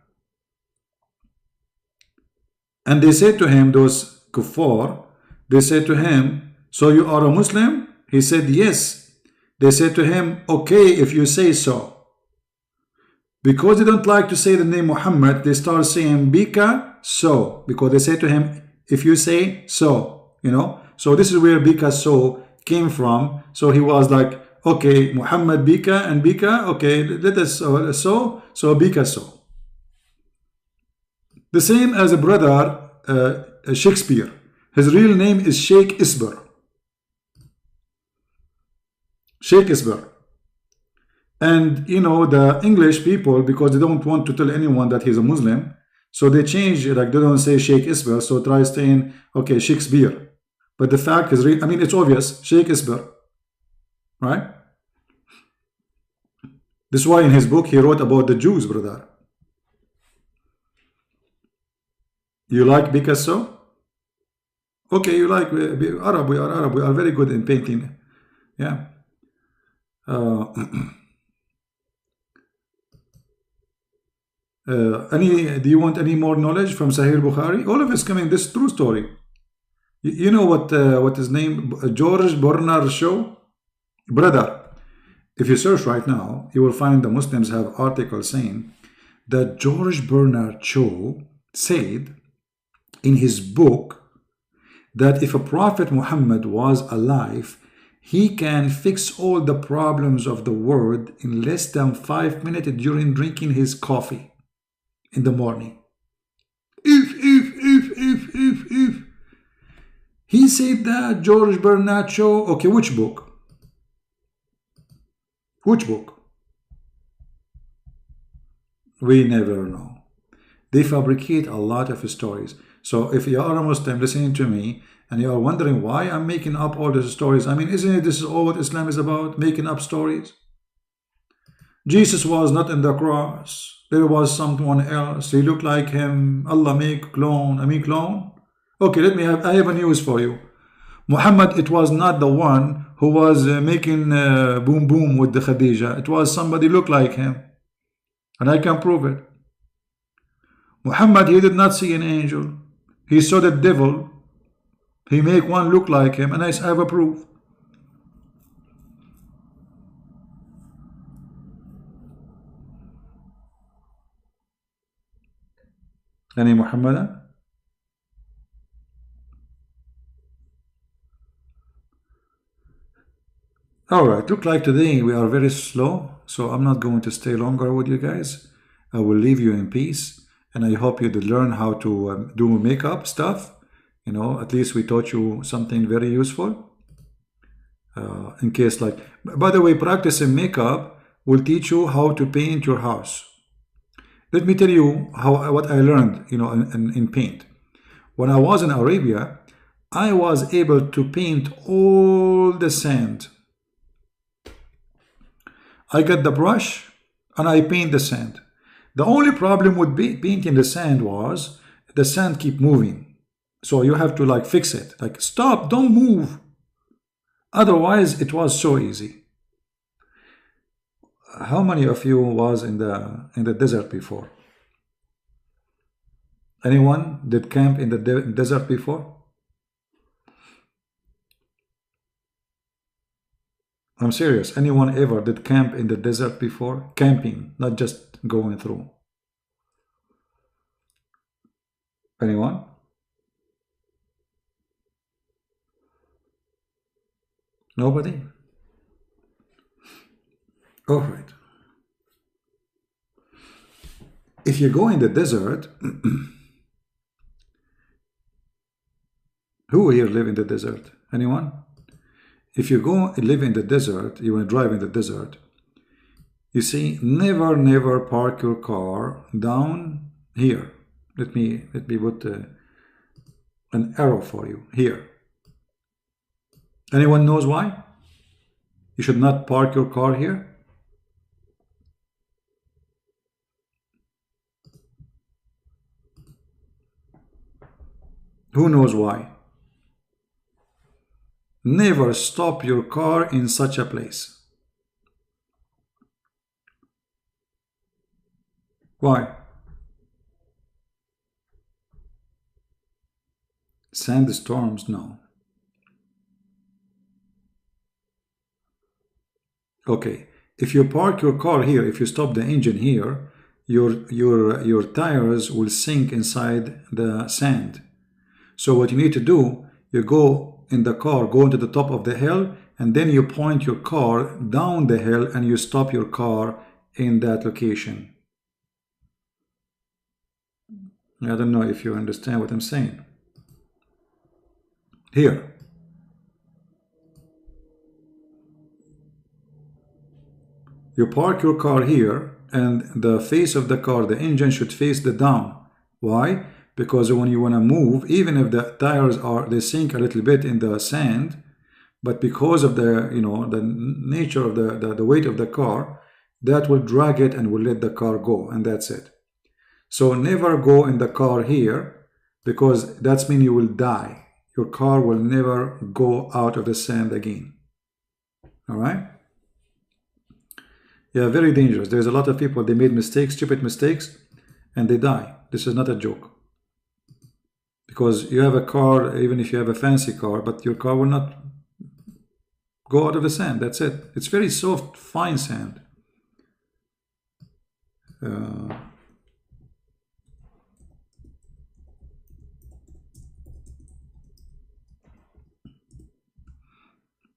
And they said to him, those kuffar, they said to him, "So you are a Muslim?" He said, "Yes." They said to him, "Okay, if you say so." Because they don't like to say the name Muhammad, they start saying Bika so, because they say to him, "If you say so," you know. So this is where Bika so came from. So he was like, okay, Muhammad Bika and Bika, okay, let us so Bika so. The same as a brother Shakespeare. His real name is Sheikh Isber. Sheikh Isber. And you know, the English people, because they don't want to tell anyone that he's a Muslim, so they change, like they don't say Sheikh Isber, so try saying, okay, Shakespeare. But the fact is, I mean, it's obvious, Sheikh Isber, right? This is why in his book he wrote about the Jews, brother. You like Picasso? Okay, you like Arab, we are very good in painting. Yeah. Do you want any more knowledge from Sahih Bukhari? All of it's coming, this true story. You know what his name, George Bernard Shaw? Brother, if you search right now, you will find the Muslims have articles saying that George Bernard Shaw said in his book that if a Prophet Muhammad was alive, he can fix all the problems of the world in less than 5 minutes during drinking his coffee in the morning. If. He said that, George Bernard Shaw. Okay, which book? Which book? We never know. They fabricate a lot of stories. So if you are a Muslim listening to me and you are wondering why I'm making up all these stories, I mean, isn't it this is all what Islam is about? Making up stories? Jesus was not in the cross. There was someone else. He looked like him. Allah make clone. I mean clone? Okay, I have a news for you. Muhammad, it was not the one who was making boom boom with the Khadija. It was somebody looked like him. And I can prove it. Muhammad, he did not see an angel. He saw the devil. He make one look like him. And I have a proof. Any Muhammadan? Alright, look like today we are very slow, so I'm not going to stay longer with you guys. I will leave you in peace, and I hope you did learn how to do makeup stuff. You know, at least we taught you something very useful. In case like, by the way, practicing makeup will teach you how to paint your house. Let me tell you what I learned, you know, in paint. When I was in Arabia, I was able to paint all the sand. I got the brush and I paint the sand. The only problem with painting the sand was the sand keep moving. So you have to like fix it. Like, stop, don't move. Otherwise, it was so easy. How many of you was in the desert before? Anyone did camp in the desert before? I'm serious. Anyone ever did camp in the desert before? Camping, not just going through. Anyone? Nobody? All right. If you go in the desert, who here live in the desert? Anyone? If you go and live in the desert, you want to drive in the desert, you see, never park your car down here. Let me put an arrow for you here. Anyone knows why? You should not park your car here? Who knows why? Never stop your car in such a place. Why? Sandstorms? No. Okay. If you park your car here, if you stop the engine here, your tires will sink inside the sand. So what you need to do, you go in the car, go into the top of the hill, and then you point your car down the hill and you stop your car in that location. I don't know if you understand what I'm saying. Here. You park your car here, and the face of the car, the engine should face the down. Why? Because when you want to move, even if the tires they sink a little bit in the sand, but because of the the nature of the weight of the car, that will drag it and will let the car go, and that's it. So never go in the car here, because that's mean you will die. Your car will never go out of the sand again. All right? Yeah, very dangerous. There's a lot of people, they made mistakes, stupid mistakes, and they die. This is not a joke. Because you have a car, even if you have a fancy car, but your car will not go out of the sand. That's it. It's very soft, fine sand.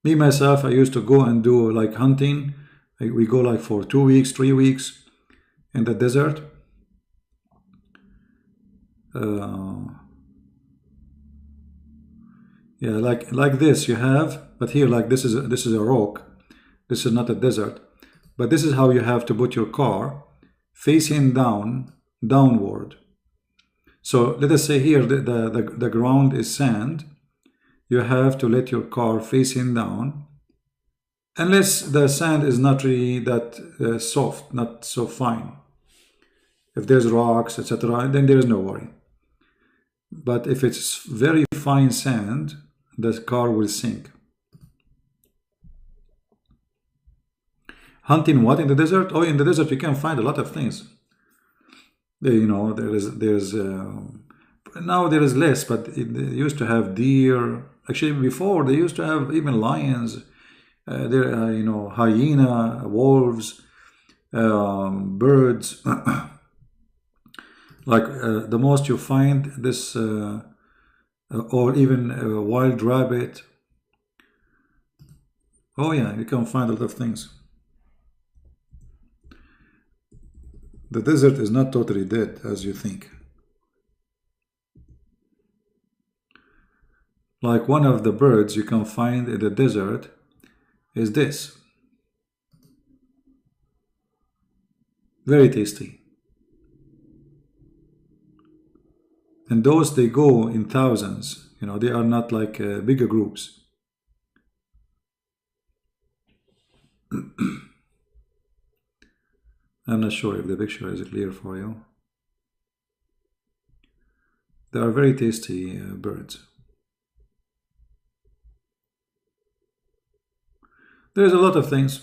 Me, myself, I used to go and do like hunting. We go like for 2 weeks, 3 weeks in the desert. Yeah, like this you have, but here like this is a rock. This is not a desert, but this is how you have to put your car facing downward. So let us say here the ground is sand. You have to let your car facing down, unless the sand is not really that soft, not so fine. If there's rocks, etc., then there is no worry. But if it's very fine sand, the car will sink. Hunting what in the desert? Oh, in the desert you can find a lot of things. Now there is less, but they used to have deer. Actually, before they used to have even lions. Hyena, wolves, birds. Like the most you find this, or even wild rabbit. Oh yeah, you can find a lot of things. The desert is not totally dead as you think. Like one of the birds you can find in the desert is this. Very tasty. And those, they go in thousands. They are not like bigger groups. I'm not sure if the picture is clear for you. They are very tasty birds. There's a lot of things.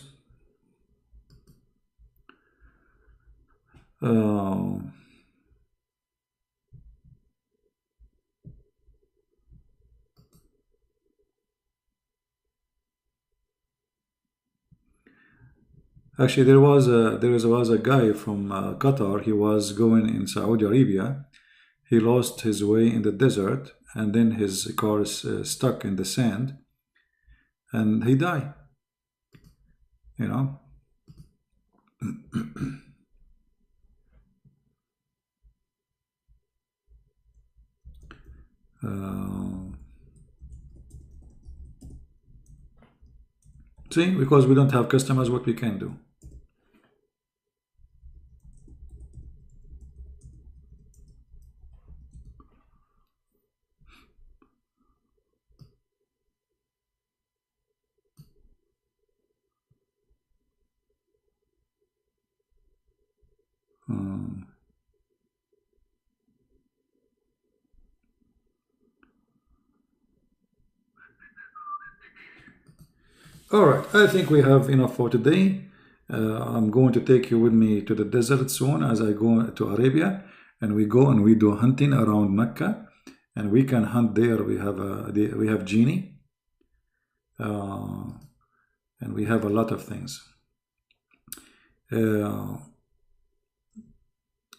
Actually, there was a guy from Qatar. He was going in Saudi Arabia. He lost his way in the desert, and then his car is stuck in the sand, and he died. See, because we don't have customers, what we can do. All right, I think we have enough for today. I'm going to take you with me to the desert soon as I go to Arabia, and we go and we do hunting around Mecca, and we can hunt there. We have genie, and we have a lot of things.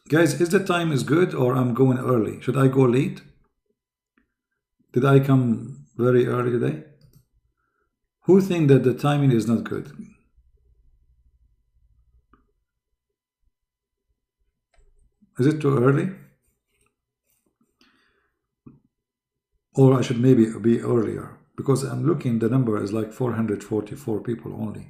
Guys, is the time is good or I'm going early? Should I go late? Did I come very early today? Who think that the timing is not good? Is it too early? Or I should maybe be earlier, because I'm looking, the number is like 444 people only.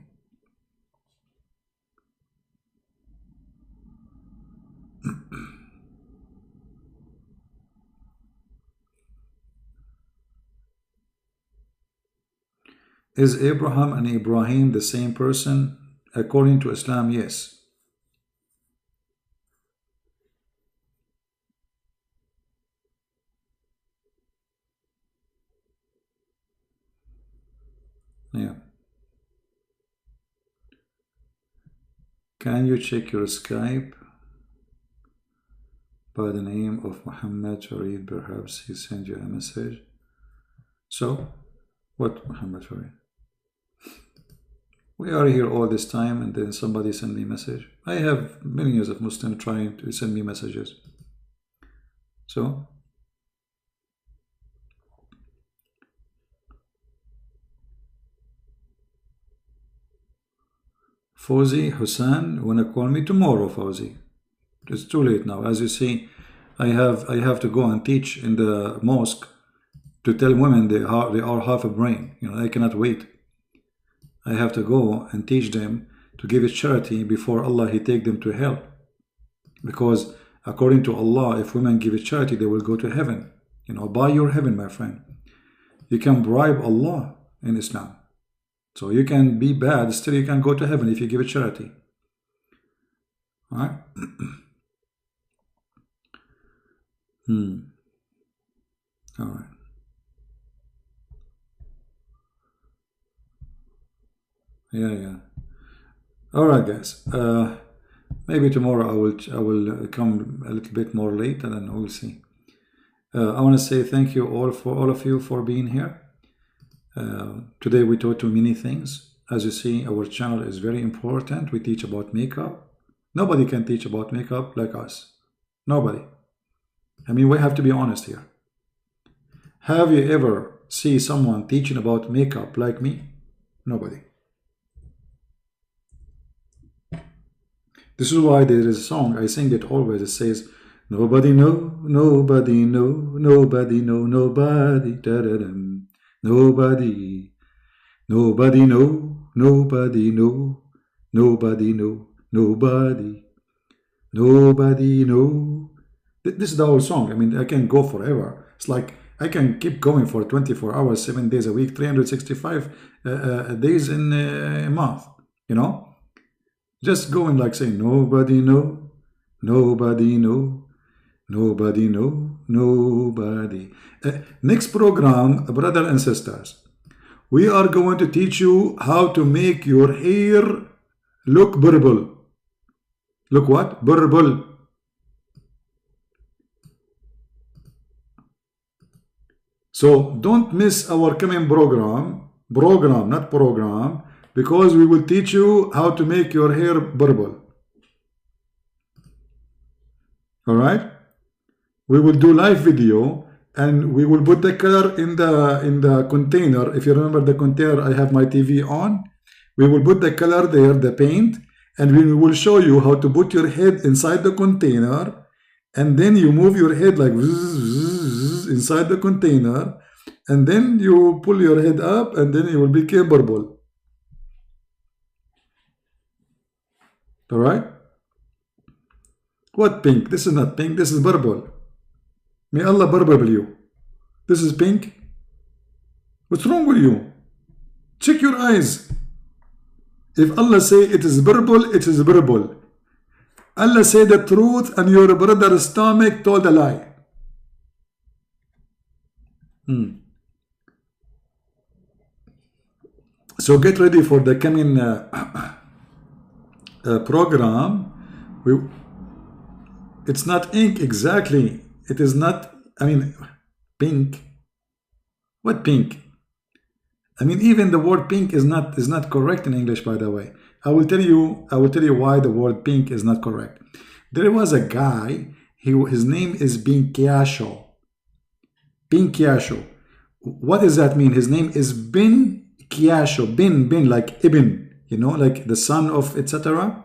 Is Abraham and Ibrahim the same person? According to Islam, yes. Yeah. Can you check your Skype by the name of Muhammad Farid? Perhaps he sent you a message. So, what Muhammad Farid? We are here all this time and then somebody send me a message. I have millions of Muslims trying to send me messages. So, Fauzi, Hussein, wanna call me tomorrow, Fauzi? It's too late now. As you see, I have to go and teach in the mosque to tell women they are half a brain. You know, I cannot wait. I have to go and teach them to give it charity before Allah He take them to hell. Because according to Allah, if women give it charity, they will go to heaven. You know, buy your heaven, my friend. You can bribe Allah in Islam. So you can be bad, still you can go to heaven if you give it charity. All right? All right. Yeah. All right, guys. Maybe tomorrow I will come a little bit more late, and then we'll see. I want to say thank you all of you for being here. Today we taught you many things. As you see, our channel is very important. We teach about makeup. Nobody can teach about makeup like us. Nobody. I mean, we have to be honest here. Have you ever seen someone teaching about makeup like me? Nobody. This is why there is a song, I sing it always, it says, nobody know, nobody know, nobody know, nobody, da-da-dum. Nobody, nobody know, nobody know, nobody know, nobody, nobody know. This is the whole song. I mean, I can go forever. It's like I can keep going for 24 hours, 7 days a week, 365 days in a month, you know? Just going like saying, nobody know, nobody know, nobody know, nobody. Next program, brothers and sisters, we are going to teach you how to make your hair look purple. Look what? Purple. So don't miss our coming program, not program, because we will teach you how to make your hair purple. All right? We will do live video and we will put the color in the container. If you remember the container, I have my TV on. We will put the color there, the paint, and we will show you how to put your head inside the container, and then you move your head like inside the container, and then you pull your head up, and then it will become purple. All right? What pink? This is not pink. This is purple. May Allah purple you. This is pink. What's wrong with you? Check your eyes. If Allah say it is purple, it is purple. Allah said the truth and your brother's stomach told a lie. So get ready for the coming program. It's not ink exactly. It is not, I mean, pink. What pink? I mean, even the word pink is not correct in English, by the way. I will tell you why the word pink is not correct. There was a guy, his name is Binkiasho. Binkiasho. What does that mean? His name is Bin Kiasho. Bin, like Ibn, you know, like the son of etc.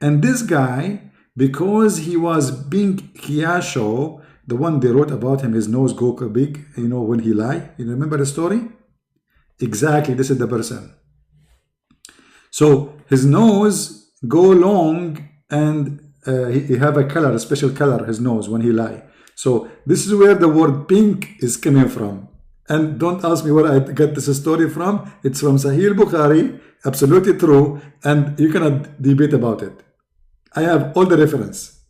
And this guy, because he was Bin Kiasho, the one they wrote about him, his nose go big, you know, when he lie. You remember the story? Exactly, this is the person. So his nose go long and he have a color, a special color, his nose when he lie. So this is where the word pink is coming from. And don't ask me where I get this story from. It's from Sahih Bukhari, absolutely true, and you cannot debate about it. I have all the reference.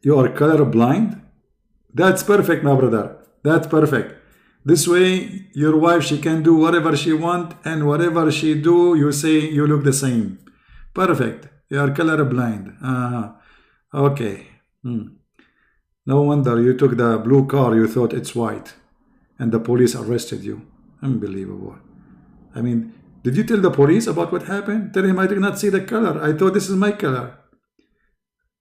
You are color blind? That's perfect, my brother. That's perfect. This way, your wife, she can do whatever she want, and whatever she do, you say you look the same. Perfect. You are color blind. Okay. No wonder you took the blue car, you thought it's white, and the police arrested you. Unbelievable. I mean, did you tell the police about what happened? Tell him I did not see the color. I thought this is my color.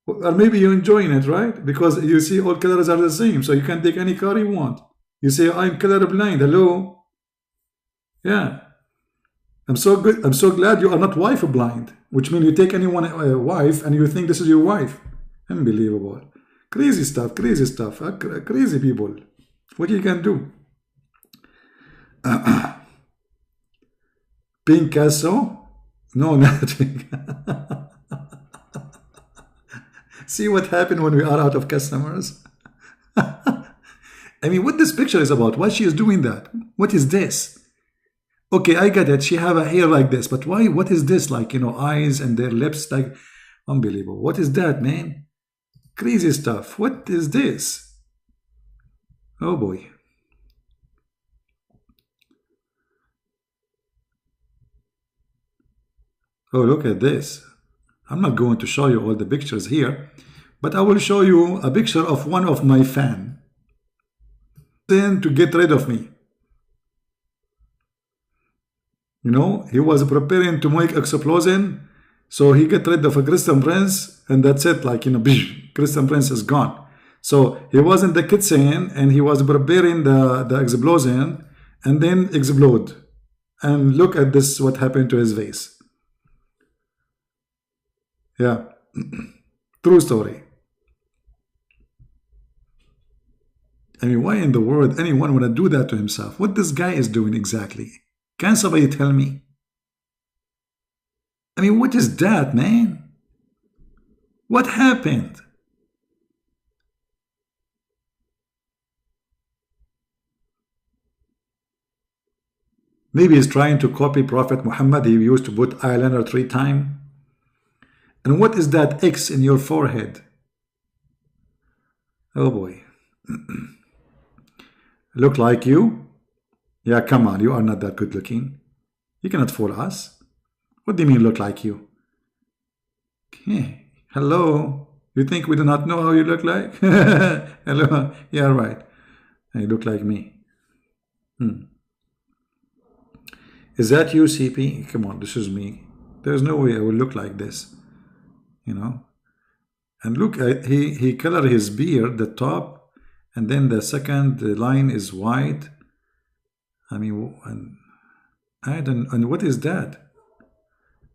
Or maybe you're enjoying it, right? Because you see all colors are the same, so you can take any car you want. You say, I'm colorblind. Hello? Yeah. I'm so good. I'm so glad you are not wife blind, which means you take anyone wife and you think this is your wife. Unbelievable. Crazy stuff, crazy people. What you can do? Picasso? No, nothing. See what happened when we are out of customers? I mean, what this picture is about? Why she is doing that? What is this? Okay, I get it. She have a hair like this, but why? What is this? Like, you know, eyes and their lips, like, unbelievable. What is that, man? Crazy stuff. What is this? Oh boy. Oh, look at this. I'm not going to show you all the pictures here, but I will show you a picture of one of my fans. Then to get rid of me. You know, he was preparing to make explosion, so he get rid of a Christian prince, and that's it. Like, you know, Christian prince is gone. So he was in the kitchen and he was preparing the explosion, and then explode. And look at this, what happened to his face. Yeah, true story. I mean, why in the world anyone want to do that to himself? What this guy is doing exactly? Can somebody tell me? I mean, what is that, man? What happened? Maybe he's trying to copy Prophet Muhammad. He used to put eyeliner 3 times. And what is that X in your forehead? Oh boy. Look like you? Yeah, come on, you are not that good looking. You cannot fool us. What do you mean look like you? Okay. Hello? You think we do not know how you look like? Hello? Yeah, right. You look like me. Is that you, CP? Come on, this is me. There's no way I will look like this. You know? And look, he colored his beard, the top, and then the second line is white. I mean, and what is that?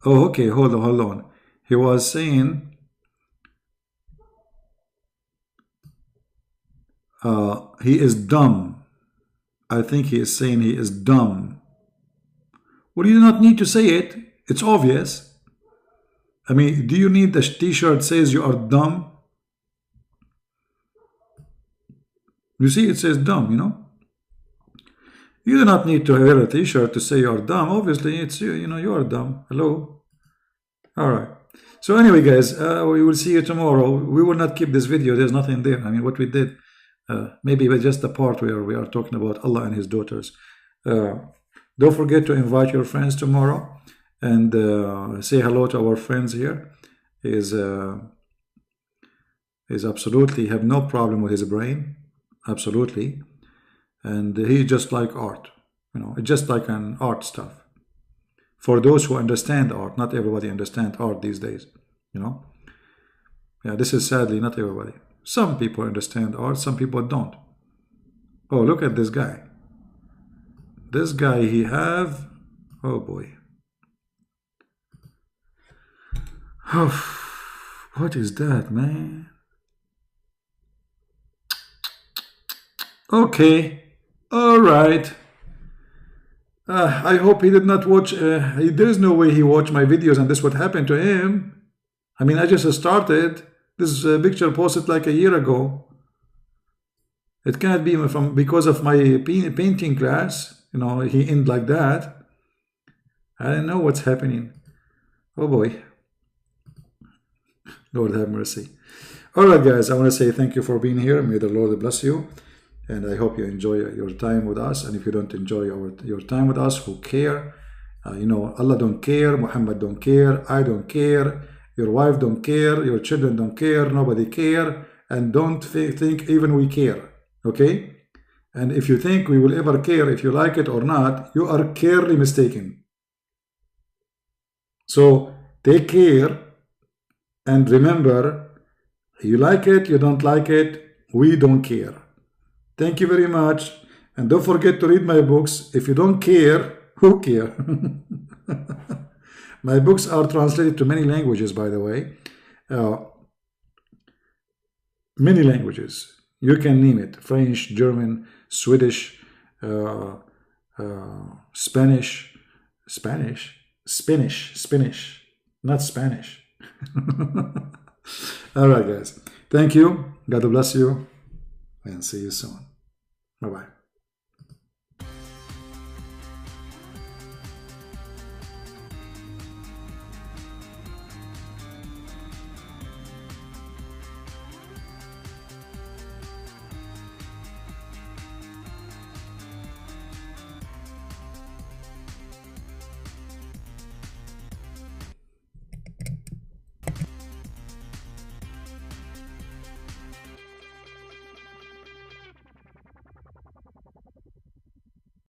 Oh, okay, hold on. He was saying, he is dumb. I think he is saying he is dumb. Well, you do not need to say it. It's obvious. I mean, do you need the t-shirt says you are dumb? You see, it says dumb, you know. You do not need to wear a t-shirt to say you are dumb. Obviously, it's you know, you are dumb. Hello. All right. So anyway, guys, we will see you tomorrow. We will not keep this video. There's nothing there. I mean, what we did, maybe just the part where we are talking about Allah and His daughters. Don't forget to invite your friends tomorrow and say hello to our friends here. Is absolutely have no problem with his brain, absolutely, and he just like art, you know, it's just like an art stuff. For those who understand art, not everybody understands art these days, you know. Yeah, this is sadly not everybody. Some people understand art, some people don't. Oh, look at this guy. This guy, he have, oh boy. Oh, what is that, man? Okay, all right. I hope he did not watch, there is no way he watched my videos and this would happen to him. I mean, I just started. This picture posted like a year ago. It cannot be from because of my painting class. You know, he ended like that. I don't know what's happening. Oh boy. Lord have mercy. All right, guys, I want to say thank you for being here. May the Lord bless you. And I hope you enjoy your time with us. And if you don't enjoy your time with us, who care? You know, Allah don't care. Muhammad don't care. I don't care. Your wife don't care. Your children don't care. Nobody care. And don't think even we care. Okay? And if you think we will ever care if you like it or not, you are clearly mistaken. So take care. And remember, you like it, you don't like it, we don't care. Thank you very much. And don't forget to read my books. If you don't care, who care? My books are translated to many languages, by the way. Many languages. You can name it. French, German, Swedish, Spanish, not Spanish. All right, guys. Thank you. God bless you. And see you soon. Bye-bye.